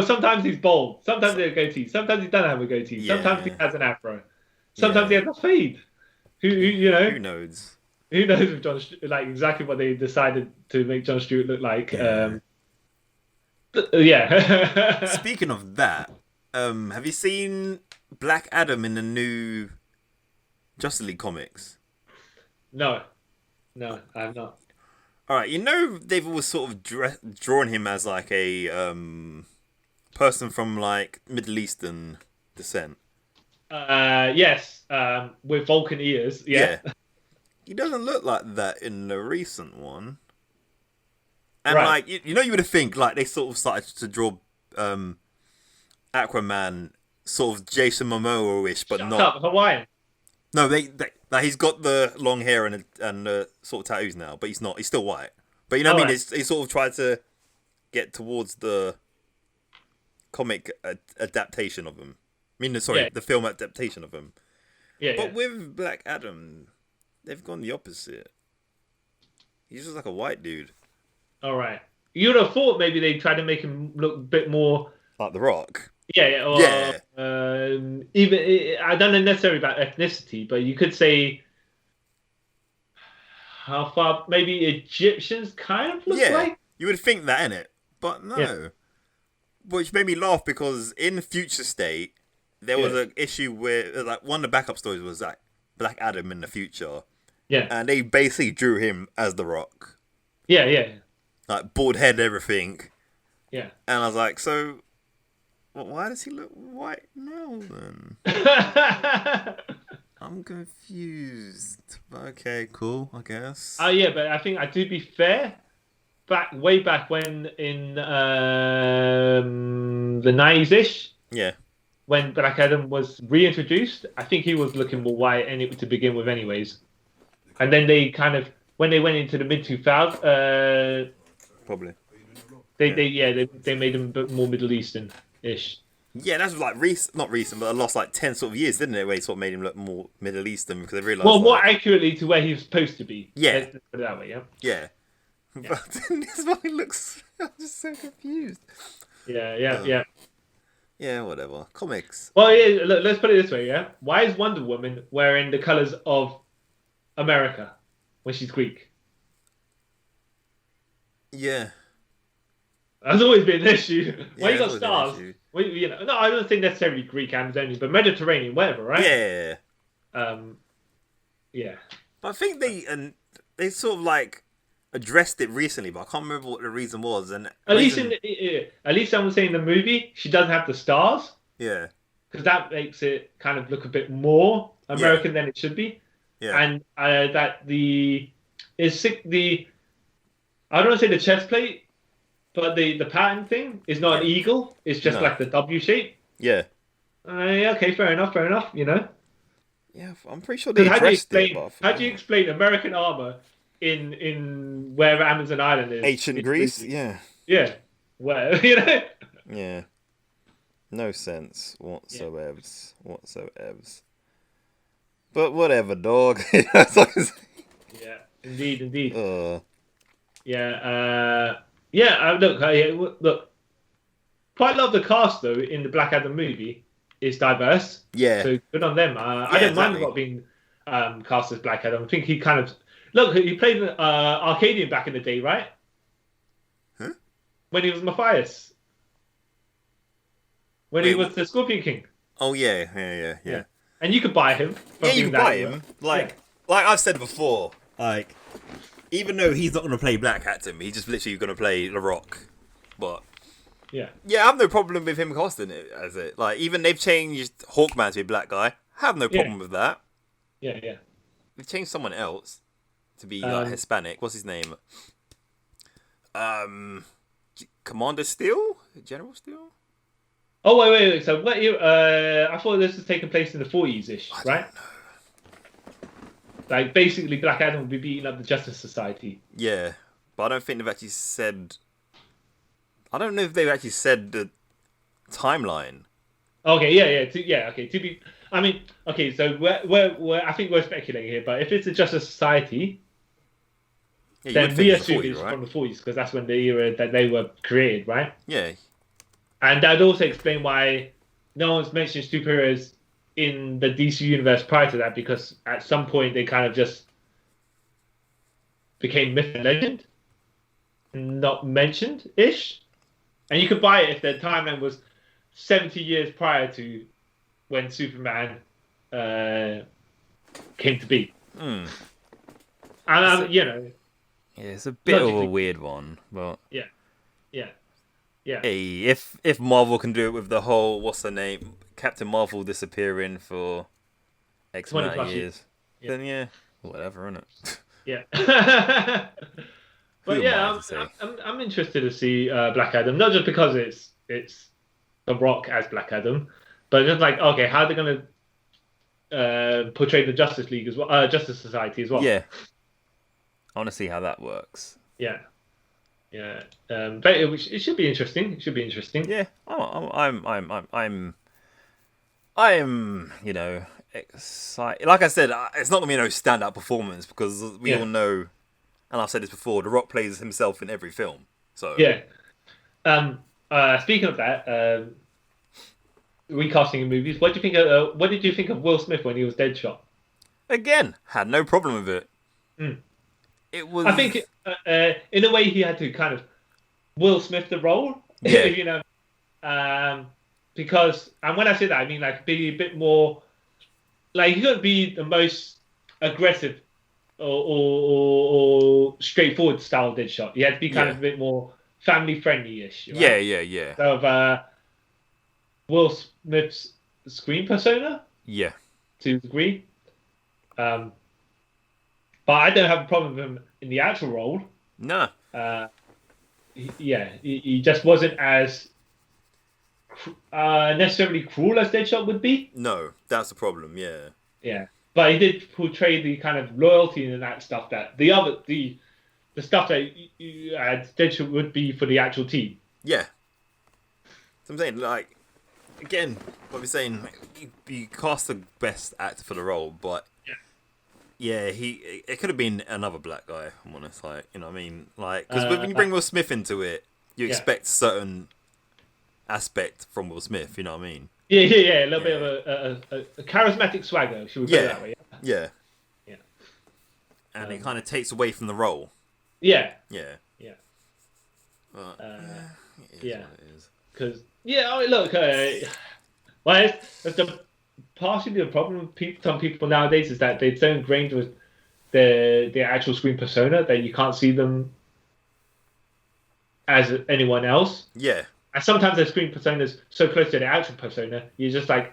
sometimes he's bald. Sometimes he has a goatee. Sometimes he doesn't have a goatee. Yeah. Sometimes he has an afro. Sometimes he has a fade. Who knows? Who knows with John like exactly what they decided to make John Stewart look like. Yeah. Speaking of that, have you seen Black Adam in the new Justice League comics? No, I have not. All right, they've always sort of drawn him as like a person from like Middle Eastern descent. Yes, with Vulcan ears. Yeah. He doesn't look like that in the recent one. And right. like you would have think like they sort of started to draw Aquaman sort of Jason Momoa-ish, but not up, Hawaiian. No, they he's got the long hair and the sort of tattoos now, but he's not. He's still white. But you know what I mean? Right. He sort of tried to get towards the comic adaptation of him. I mean, the film adaptation of him. Yeah. But with Black Adam, they've gone the opposite. He's just like a white dude. All right. You'd have thought maybe they tried to make him look a bit more like The Rock. Yeah. Or, even I don't know necessarily about ethnicity, but you could say how far maybe Egyptians kind of look like. You would think that, innit? But no. Yeah. Which made me laugh because in Future State there was an issue where like one of the backup stories was like Black Adam in the future. Yeah. And they basically drew him as The Rock. Yeah. Like bald head, everything. Yeah. And I was like, so why does he look white now then? I'm confused. Okay, cool, I guess. Yeah, but I think to be fair, way back when in the 90s-ish, Yeah. When Black Adam was reintroduced, I think he was looking more white to begin with, anyways. And then they kind of, when they went into the mid 2000s, Probably. they made him a bit more Middle Eastern ish. Yeah, that's like not recent, but the last like 10 sort of years, didn't it? Where it sort of made him look more Middle Eastern because they realised. Well, more accurately to where he was supposed to be. Yeah. Let's put it that way, yeah. Yeah. But this one looks. I'm just so confused. Yeah. Yeah, whatever. Comics. Well, yeah. Look, let's put it this way, yeah. Why is Wonder Woman wearing the colors of America when she's Greek? Yeah. That's always been an issue. Yeah, When you got stars, no, I don't think necessarily Greek Amazonian, but Mediterranean, whatever, right? Yeah. Yeah. But I think they sort of like addressed it recently, but I can't remember what the reason was. And at least someone saying in the movie she doesn't have the stars. Yeah. Because that makes it kind of look a bit more American than it should be. Yeah. And that I don't want to say the chest plate, but the pattern thing is not an eagle. It's just like the W shape. Yeah. Okay, fair enough. Yeah, I'm pretty sure they addressed it. How do you explain American armor in wherever Amazon Island is? Ancient Greece? Yeah. Yeah. Where, Yeah. No sense whatsoever. But whatever, dog. Yeah, indeed. Look. Quite a lot of the cast though in the Black Adam movie is diverse. Yeah. So good on them. I don't mind about being cast as Black Adam. I think he he played Arcadian back in the day, right? Huh? When he was Matthias. When he was the Scorpion King. Oh yeah. And you could buy him. Yeah, you could buy him. Like I've said before, like even though he's not going to play Black Adam, he's just literally going to play The Rock. But yeah, I have no problem with him casting it as it. Like even they've changed Hawkman to be a black guy. I have no problem with that. Yeah. They've changed someone else to be like Hispanic. What's his name? Commander Steel, General Steel. Oh wait. So what? I thought this was taking place in the 40s ish, right? Like basically, Black Adam would be beating up the Justice Society. Yeah, but I don't think they've actually said. I don't know if they've actually said the timeline. Okay, yeah. Okay, to be. I mean, okay. So we're I think we're speculating here, but if it's the Justice Society, then we assume it's from the 40s because that's when the era that they were created, right? Yeah. And that'd also explain why no one's mentioned superheroes in the DC universe prior to that, because at some point they kind of just became myth and legend, not mentioned-ish. And you could buy it if the timeline was 70 years prior to when Superman came to be. Mm. And, Yeah, it's a bit of a weird one, but... Yeah. Hey, if Marvel can do it with the whole, what's her name, Captain Marvel disappearing for X amount of years, then whatever, innit? Yeah. But I'm interested to see Black Adam, not just because it's The Rock as Black Adam, but just like, okay, how are they going to portray the Justice League as well, Justice Society as well? Yeah. I want to see how that works. Yeah. But it should be interesting. Yeah. I'm excited. Like I said, it's not gonna be no standout performance because we all know, and I've said this before, The Rock plays himself in every film. So yeah. Speaking of that, recasting in movies, what did you think of Will Smith when he was Deadshot? Again, had no problem with it. It was. I think in a way he had to kind of Will Smith the role. Yeah. Because, and when I say that, I mean like be a bit more, like he couldn't be the most aggressive or straightforward style Deadshot. He had to be kind of a bit more family friendly-ish. Right? Yeah. Of Will Smith's screen persona. Yeah. To a degree. But I don't have a problem with him in the actual role. No. He just wasn't as necessarily cruel as Deadshot would be. No, that's the problem. Yeah. Yeah, but he did portray the kind of loyalty and that stuff that the stuff that Deadshot would be for the actual team. Yeah. So I'm saying, like, again, what we're saying, you cast the best actor for the role, but yeah, it could have been another black guy. I'm honest, like, you know what I mean, like, because when you bring Will Smith into it, you expect certain aspect from Will Smith. You know what I mean? Yeah, a little bit of a charismatic swagger. Should we put it that way? Yeah. And it kind of takes away from the role. Yeah. But, yeah. Because look, well, that's partially the problem with some people nowadays is that they're so ingrained with their actual screen persona that you can't see them as anyone else. Yeah. And sometimes their screen persona is so close to their actual persona, you're just like,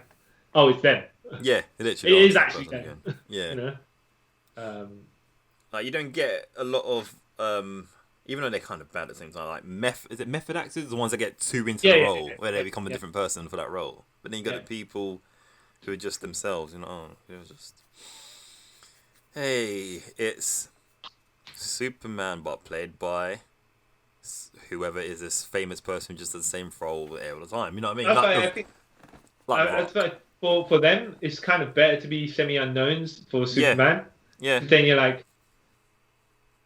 oh, it's them. Yeah, literally. It is actually them. Yeah. You know? Like, you don't get a lot of, even though they're kind of bad at the same time, like, is it method actors? The ones that get too into the role, where they become a different person for that role. But then you got the people who are just themselves, you know, they're just, hey, it's Superman, but played by whoever is this famous person who just does the same role all the time. You know what I mean? I think for them, it's kind of better to be semi-unknowns for Superman. Yeah. Then you're like,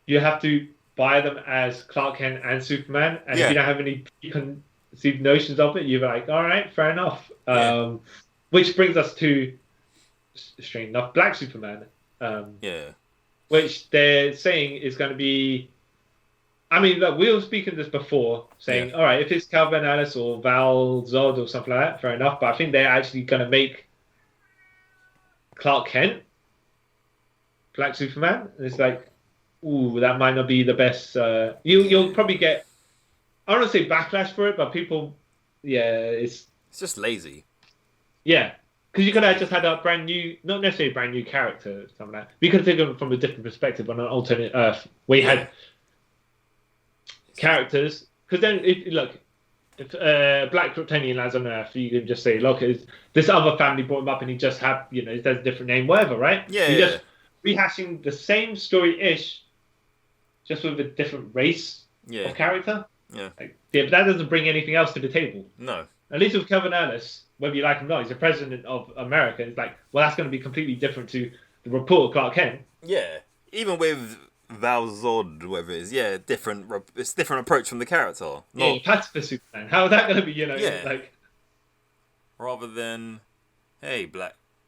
you have to buy them as Clark Kent and Superman, and if you don't have any preconceived notions of it, you're like, all right, fair enough. Which brings us to, strange enough, Black Superman. Which they're saying is going to be. I mean, look, we were speaking this before, saying, all right, if it's Calvin Ellis or Val Zod or something like that, fair enough. But I think they're actually going to make Clark Kent Black Superman. And it's like, ooh, that might not be the best. You'll probably get, I don't want to say backlash for it, but people, it's just lazy. Yeah, because you could have just had a brand new, not necessarily a brand new character, or something like that. We could have taken it from a different perspective on an alternate Earth where you had characters. Because then, if Black Kryptonian lands on Earth, you can just say, look, this other family brought him up and he just had, he has a different name, whatever, right? You're just rehashing the same story-ish, just with a different race of character. Yeah. But that doesn't bring anything else to the table. No. At least with Kevin Ellis, whether you like him or not, he's the president of America. It's like, well, that's going to be completely different to the report of Clark Kent. Yeah. Even with Val Zod, whatever it is, it's a different approach from the character. Yeah, pacifist Superman. How is that going to be, like... Rather than, hey,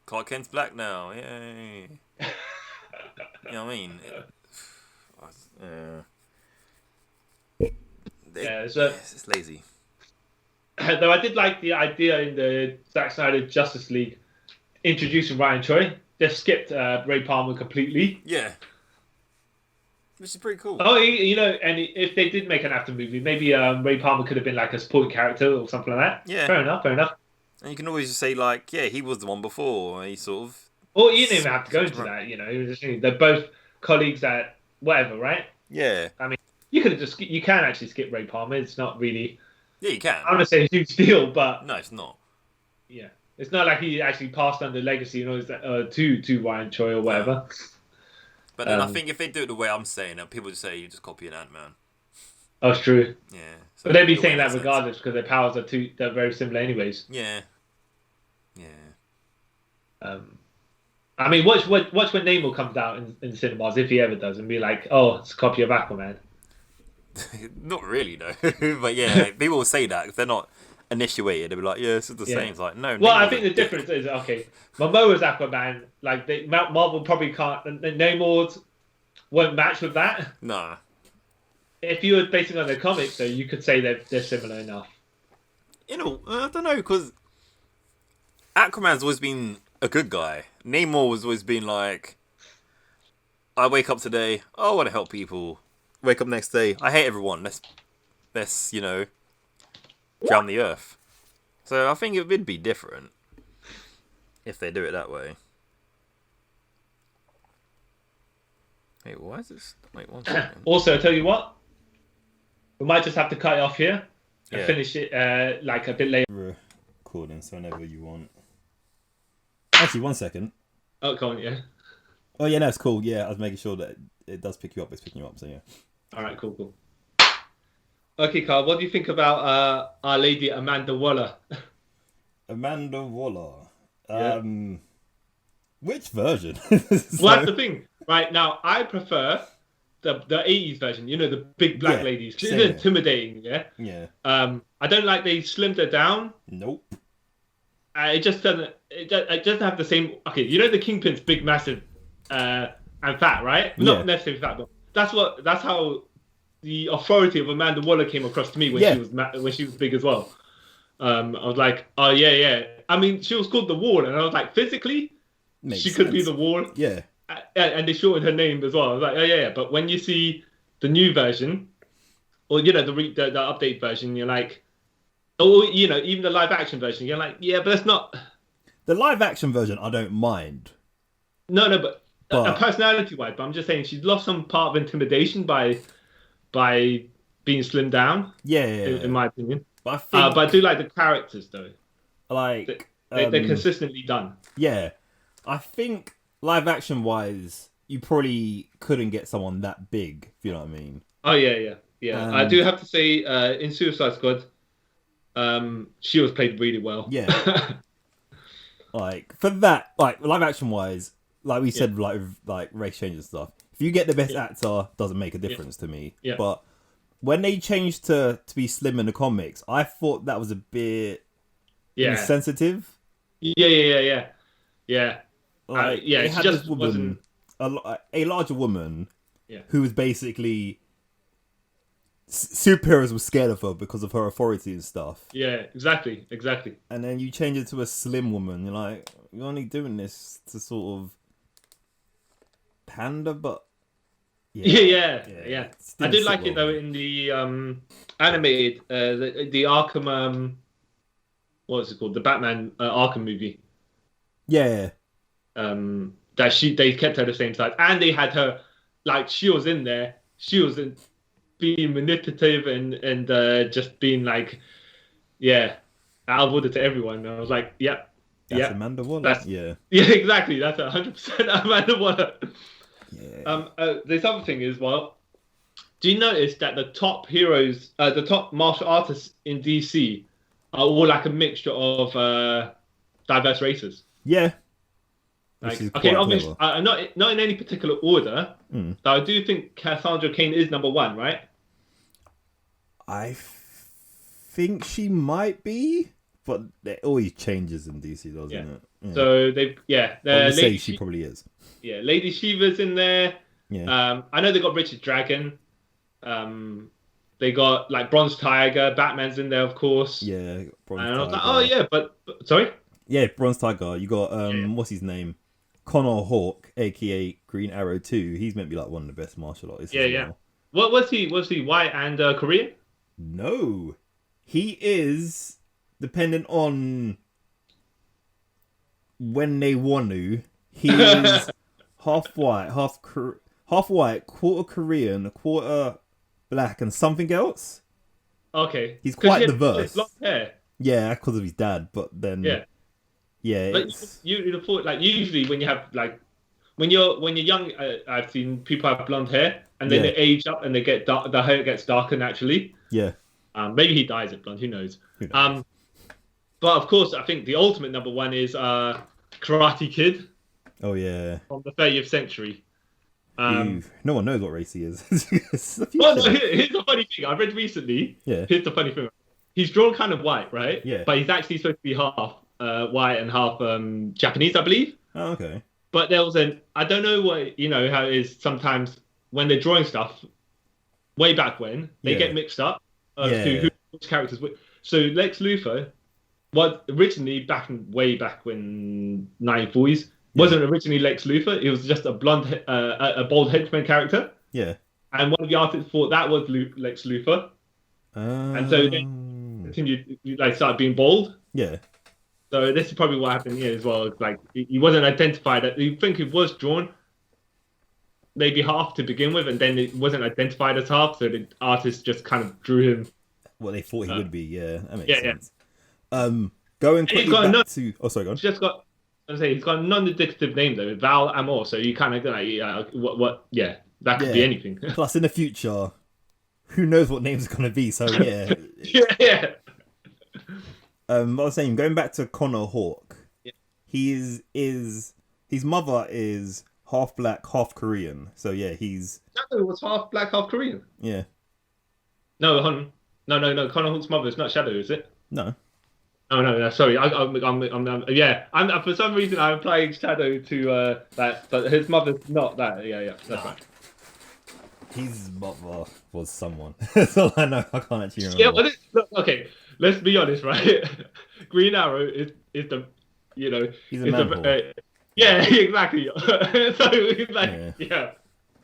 Clark Kent's black now, yay. You know what I mean? It's lazy. Though I did like the idea in the Zack Snyder Justice League introducing Ryan Choi. Just skipped Ray Palmer completely. Yeah. Which is pretty cool. Oh, and if they did make an after movie, maybe Ray Palmer could have been like a supporting character or something like that. Yeah. Fair enough. And you can always just say, like, he was the one before. He sort of... Or you didn't even have to go into that, They're both colleagues at whatever, right? Yeah. I mean, you can actually skip Ray Palmer. It's not really... Yeah, you can. I'm going to say a huge deal, but... No, it's not. Yeah. It's not like he actually passed on the legacy, to Ryan Choi or whatever. No. But then I think if they do it the way I'm saying it, people just say you just copy an Ant-Man. Oh, it's true. Yeah. So but they'd be saying that regardless because their powers they're very similar anyways. Yeah. I mean, watch when Namor comes out in cinemas, if he ever does, and be like, oh, it's a copy of Aquaman. Not really, though. But yeah, people will say that if they're not initiated. They'll be like, yeah, this is the same. It's like, no. Well, I think the difference is, okay, Momoa's Aquaman, like, Marvel probably can't, Namor won't match with that. Nah. If you were basing on their comics, though, you could say they're similar enough. I don't know, because Aquaman's always been a good guy. Namor was always been like, I wake up today, I want to help people. Wake up next day, I hate everyone. Let's drown the earth. So I think it would be different if they do it that way. Wait, why is this? Wait, one second. Also, I tell you what, we might just have to cut it off here. and finish it like a bit later. Recording, so whenever you want. Actually, 1 second. Oh, come on, yeah. Oh yeah, no, it's cool. Yeah, I was making sure that it does pick you up. It's picking you up, so yeah. All right, cool. Okay, Carl, what do you think about Our Lady Amanda Waller? Amanda Waller. Yeah. Which version? Well, that's the thing. Right, now, I prefer the 80s version, the big black ladies. She's intimidating, yeah? Yeah. I don't like they slimmed her down. Nope. It just doesn't have the same... Okay, the Kingpin's big, massive, and fat, right? Yeah. Not necessarily fat, but that's how the authority of Amanda Waller came across to me when she was big as well. I was like, oh yeah. I mean, she was called the Wall, and I was like, physically, she could be the Wall. Yeah. And they shortened her name as well. I was like, oh yeah. But when you see the new version, or the update version, you're like, oh, even the live action version, you're like, yeah, but that's not the live action version. I don't mind. No, but personality wise. But I'm just saying she's lost some part of intimidation by being slimmed down. Yeah. In my opinion. But I do like the characters though. Like they're consistently done. Yeah, I think live action wise, you probably couldn't get someone that big. If you know what I mean. Oh yeah. I do have to say, in Suicide Squad, she was played really well. Yeah. Like for that, like live action wise, like we said, like race change and stuff. If you get the best actor, doesn't make a difference to me. Yeah. But when they changed to be slim in the comics, I thought that was a bit insensitive. Yeah. Like, she just wasn't a larger woman. Yeah. Who was basically superheroes were scared of her because of her authority and stuff. Yeah, exactly. And then you change it to a slim woman. You're like, you're only doing this to sort of pander, but yeah. I did like it though in the animated the Arkham what's it called, the Batman Arkham movie. Yeah. That they kept her the same size, and they had her like she was in there. She was being manipulative and just being like, out of order to everyone. And I was like, That's Amanda Waller. Yeah, exactly. That's 100% Amanda Waller. Yeah. This other thing is, do you notice that the top heroes, the top martial artists in DC, are all like a mixture of diverse races? Yeah. Like, okay, obviously, not in any particular order. But I do think Cassandra Cain is number one, right? I think she might be, but it always changes in DC, doesn't it? Yeah. So I would say she probably is. Yeah, Lady Shiva's in there. Yeah. I know they got Richard Dragon. They got like Bronze Tiger. Batman's in there, of course. Yeah. And I was like, oh yeah, but sorry. Yeah, Bronze Tiger. You got what's his name? Connor Hawke, aka Green Arrow 2. He's meant to be like one of the best martial artists. Yeah. What was he? Was he white and Korean? No, he is dependent on when they want to. He is half white, quarter Korean, quarter black, and something else. Okay, he's quite diverse. Blonde hair. Yeah, because of his dad. But then But you thought like usually when you have like when you're young, I've seen people have blonde hair and then they age up and they get dark. The hair gets darker naturally. Yeah. Maybe he dyes it blonde. Who knows? But of course, I think the ultimate number one is Karate Kid. Oh yeah. From the 30th century. No one knows what race he is. Here's the funny thing. I read recently. Yeah. Here's the funny thing. He's drawn kind of white, right? Yeah. But he's actually supposed to be half white and half Japanese, I believe. Oh, okay. But there was I don't know what, how it is sometimes when they're drawing stuff, way back when, they get mixed up to which characters. So Lex Luthor was originally way back when 1940s, wasn't originally Lex Luthor. It was just a bald henchman character. Yeah. And one of the artists thought that was Lex Luthor. And so they continued, started being bald. Yeah. So this is probably what happened here as well. Like he wasn't identified. You think it was drawn maybe half to begin with, and then it wasn't identified as half. So the artist just kind of drew him what they thought he would be. Yeah, that makes Yeah, sense. Going He's quickly got back to. Oh, sorry, go on. He's just got. I say he's got a non-indicative name though, Val Amor. So you kind of like, what? Yeah, that could be anything. Plus, in the future, who knows what name's gonna be? So yeah. yeah. I was saying, going back to Connor Hawke, his mother is half black, half Korean. So yeah, he's. Shadow was half black, half Korean. Yeah. No, no. Connor Hawke's mother is not Shadow, is it? No. Oh no, sorry. I'm for some reason I'm applying Shadow to that, but his mother's not that. Yeah, that's right. His mother was someone. That's all I know. I can't actually remember. Yeah, but look, okay. Let's be honest, right? Green Arrow is the, he's a man. Yeah, exactly. So he's like, yeah.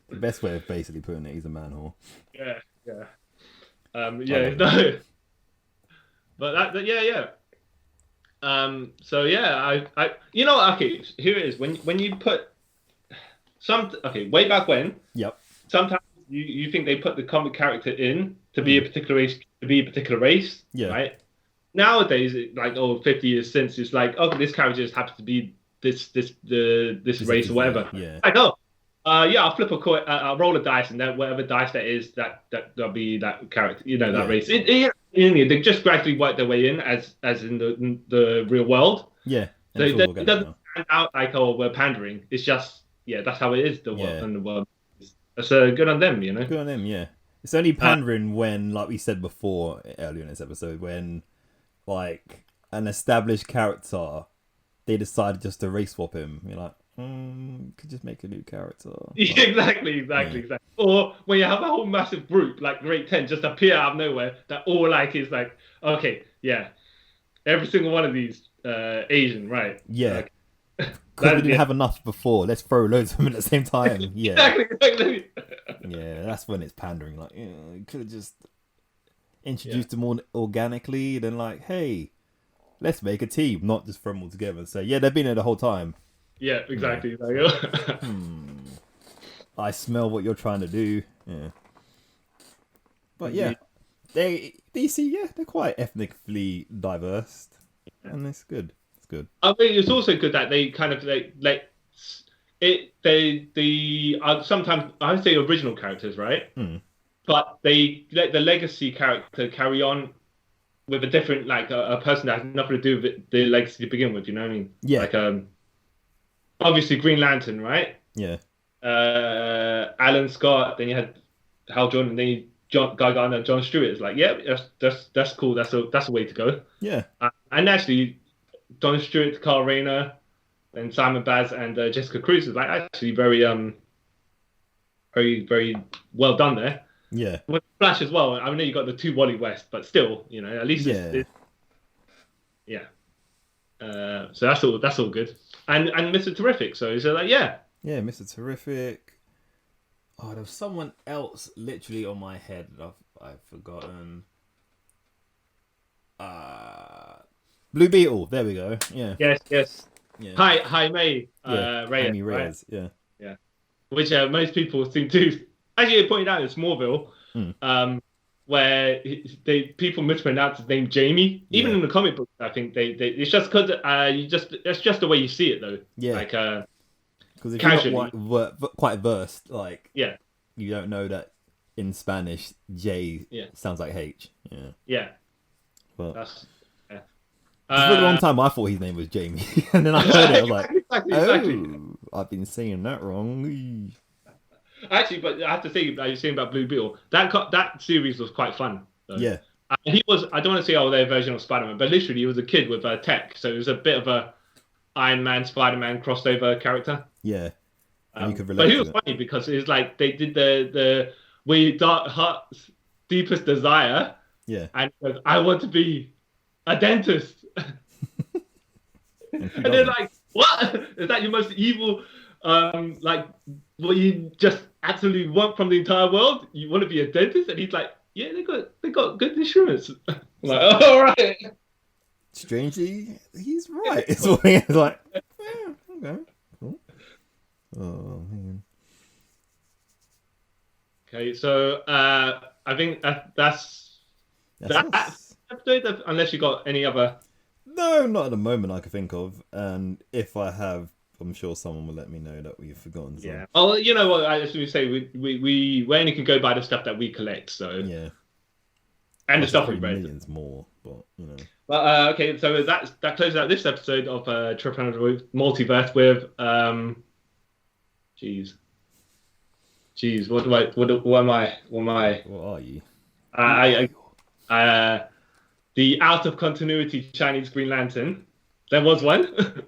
The best way of basically putting it, he's a manhole. Yeah. No. But yeah. So yeah, I okay, here it is. When you put way back when. Yep. Sometimes you think they put the comic character in to be a particular race, yeah. Right? Nowadays, like 50 years since, it's like, oh, this character just happens to be this race or whatever. Yeah. Like, I'll flip a coin, I'll roll a dice, and then whatever dice that is, that'll be that character, that race. They just gradually work their way in as in the real world. Yeah. So it doesn't stand out like, we're pandering. It's just, that's how it is in the world. So good on them, Good on them, yeah. It's only pandering when, like we said before earlier in this episode, when like an established character, they decide just to race swap him. You're like, could just make a new character. Yeah, exactly. Or when you have a whole massive group like Great 10 just appear out of nowhere, that all like is like, okay, yeah, every single one of these Asian, right? Yeah. Because we didn't have enough before. Let's throw loads of them at the same time. Yeah. Exactly. Yeah, that's when it's pandering. Like, you could have just introduced them more organically. Then, like, hey, let's make a team, not just throw them all together and say, yeah, they've been here the whole time. Yeah, exactly. Yeah. I smell what you're trying to do. Yeah. But yeah, DC, they're quite ethnically diverse, and it's good. I mean, it's also good that they kind of sometimes I would say original characters, right? But they let the legacy character carry on with a different, like a person that has nothing to do with the legacy to begin with. You know what I mean? Yeah. Like obviously Green Lantern, right? Yeah. Alan Scott. Then you had Hal Jordan. Then Guy Gardner, John Stewart. It's like, that's cool. That's a way to go. Yeah. And actually, John Stewart, Carl Rayner, and Simon Baz and Jessica Cruz is like actually very very well done there. Yeah. With Flash as well. I know you got the two Wally West, but still, at least it's so that's all good. And Mr. Terrific. So he's like, yeah, Mr. Terrific. Oh, there was someone else literally on my head that I've forgotten. Blue Beetle. There we go. Yeah. Yes. Yeah. Hi, May. Reyes. Right? Reyes. Yeah. Which most people seem to. Actually, they pointed out in Smallville, where people mispronounce his name Jamie. Even in the comic books, I think they it's just because it's just the way you see it though. Yeah. Like because if you're not quite versed, like you don't know that in Spanish J sounds like H. Yeah. Yeah. But that's. For a long time, I thought his name was Jamie, and then I heard it. I was like, exactly. I've been saying that wrong. Actually, but I have to say, like you're saying about Blue Beetle, that series was quite fun. Though. Yeah. He was. I don't want to say their version of Spider-Man, but literally he was a kid with tech, so it was a bit of a Iron Man, Spider-Man crossover character. Yeah. And you could relate. But he was funny because it's like they did the dark heart's deepest desire. Yeah. And he goes, I want to be a dentist. And they're like, what? Is that your most evil, like, what you just absolutely want from the entire world? You want to be a dentist? And he's like, yeah, they got good insurance. I'm like, oh, all right. Strangely, he's right. It's like, okay, cool. Oh man. Okay, so I think that's that episode, unless you got any other. No, not at the moment I can think of. And if I have, I'm sure someone will let me know that we've forgotten. So. Yeah. Oh, you know what? As we say, we only can go by the stuff that we collect. So yeah. And the stuff we read. Millions more, but you know. But okay, so that closes out this episode of Trip Around the Multiverse with Jeez, what am I? What are you? The out of continuity Chinese Green Lantern. There was one.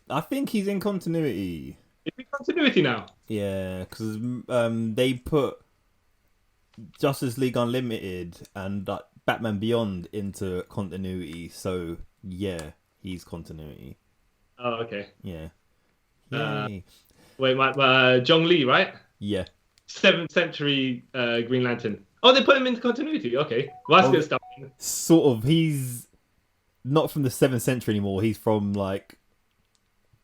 I think he's in continuity. Is he continuity now? Yeah, because they put Justice League Unlimited and Batman Beyond into continuity, so yeah, he's continuity. Oh, okay. Yeah. Wait, Zhong Li, right? Yeah. 7th century Green Lantern. Oh, they put him into continuity. Okay, well, that's good stuff. Sort of. He's not from the 7th century anymore. He's from like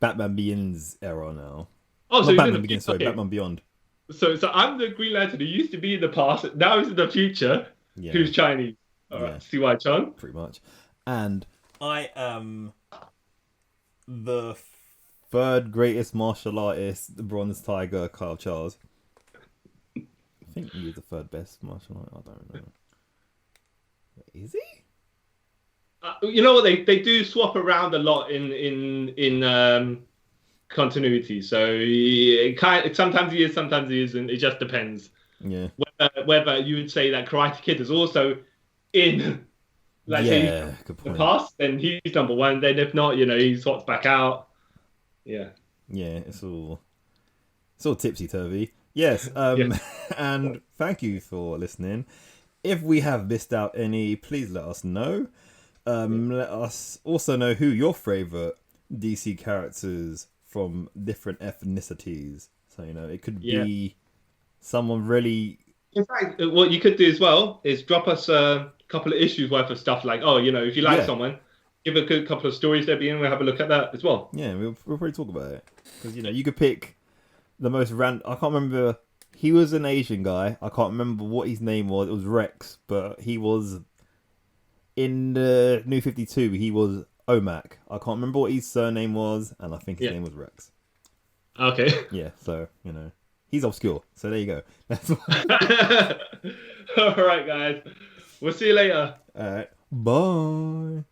Batman Begins era now. Oh, so Batman Begins. Sorry, Batman Beyond. So I'm the Green Lantern who used to be in the past. Now he's in the future. Yeah. Who's Chinese? All right, C.Y. Chung. Pretty much. And I am the third greatest martial artist, the Bronze Tiger, Kyle Charles. I think he's the third best martial artist. I don't know. Is he? You know what? They do swap around a lot in continuity. So sometimes he is, sometimes he isn't. It just depends. Yeah. Whether you would say that Karate Kid is also in, say, the past, then he's number one. Then if not, he swaps back out. Yeah. Yeah, it's all tipsy turvy. Yes. And thank you for listening. If we have missed out any, please let us know. Let us also know who your favorite DC characters from different ethnicities. So it could be someone really. In fact, what you could do as well is drop us a couple of issues worth of stuff. Like, if you like someone, give a good couple of stories they'll be in. We'll have a look at that as well. Yeah, we'll probably talk about it because you could pick the most random. I can't remember. He was an Asian guy. I can't remember what his name was. It was Rex, but he was in the New 52. He was Omak. I can't remember what his surname was, and I think his name was Rex. Okay. Yeah, so he's obscure. So there you go. That's all right, guys. We'll see you later. All right. Bye.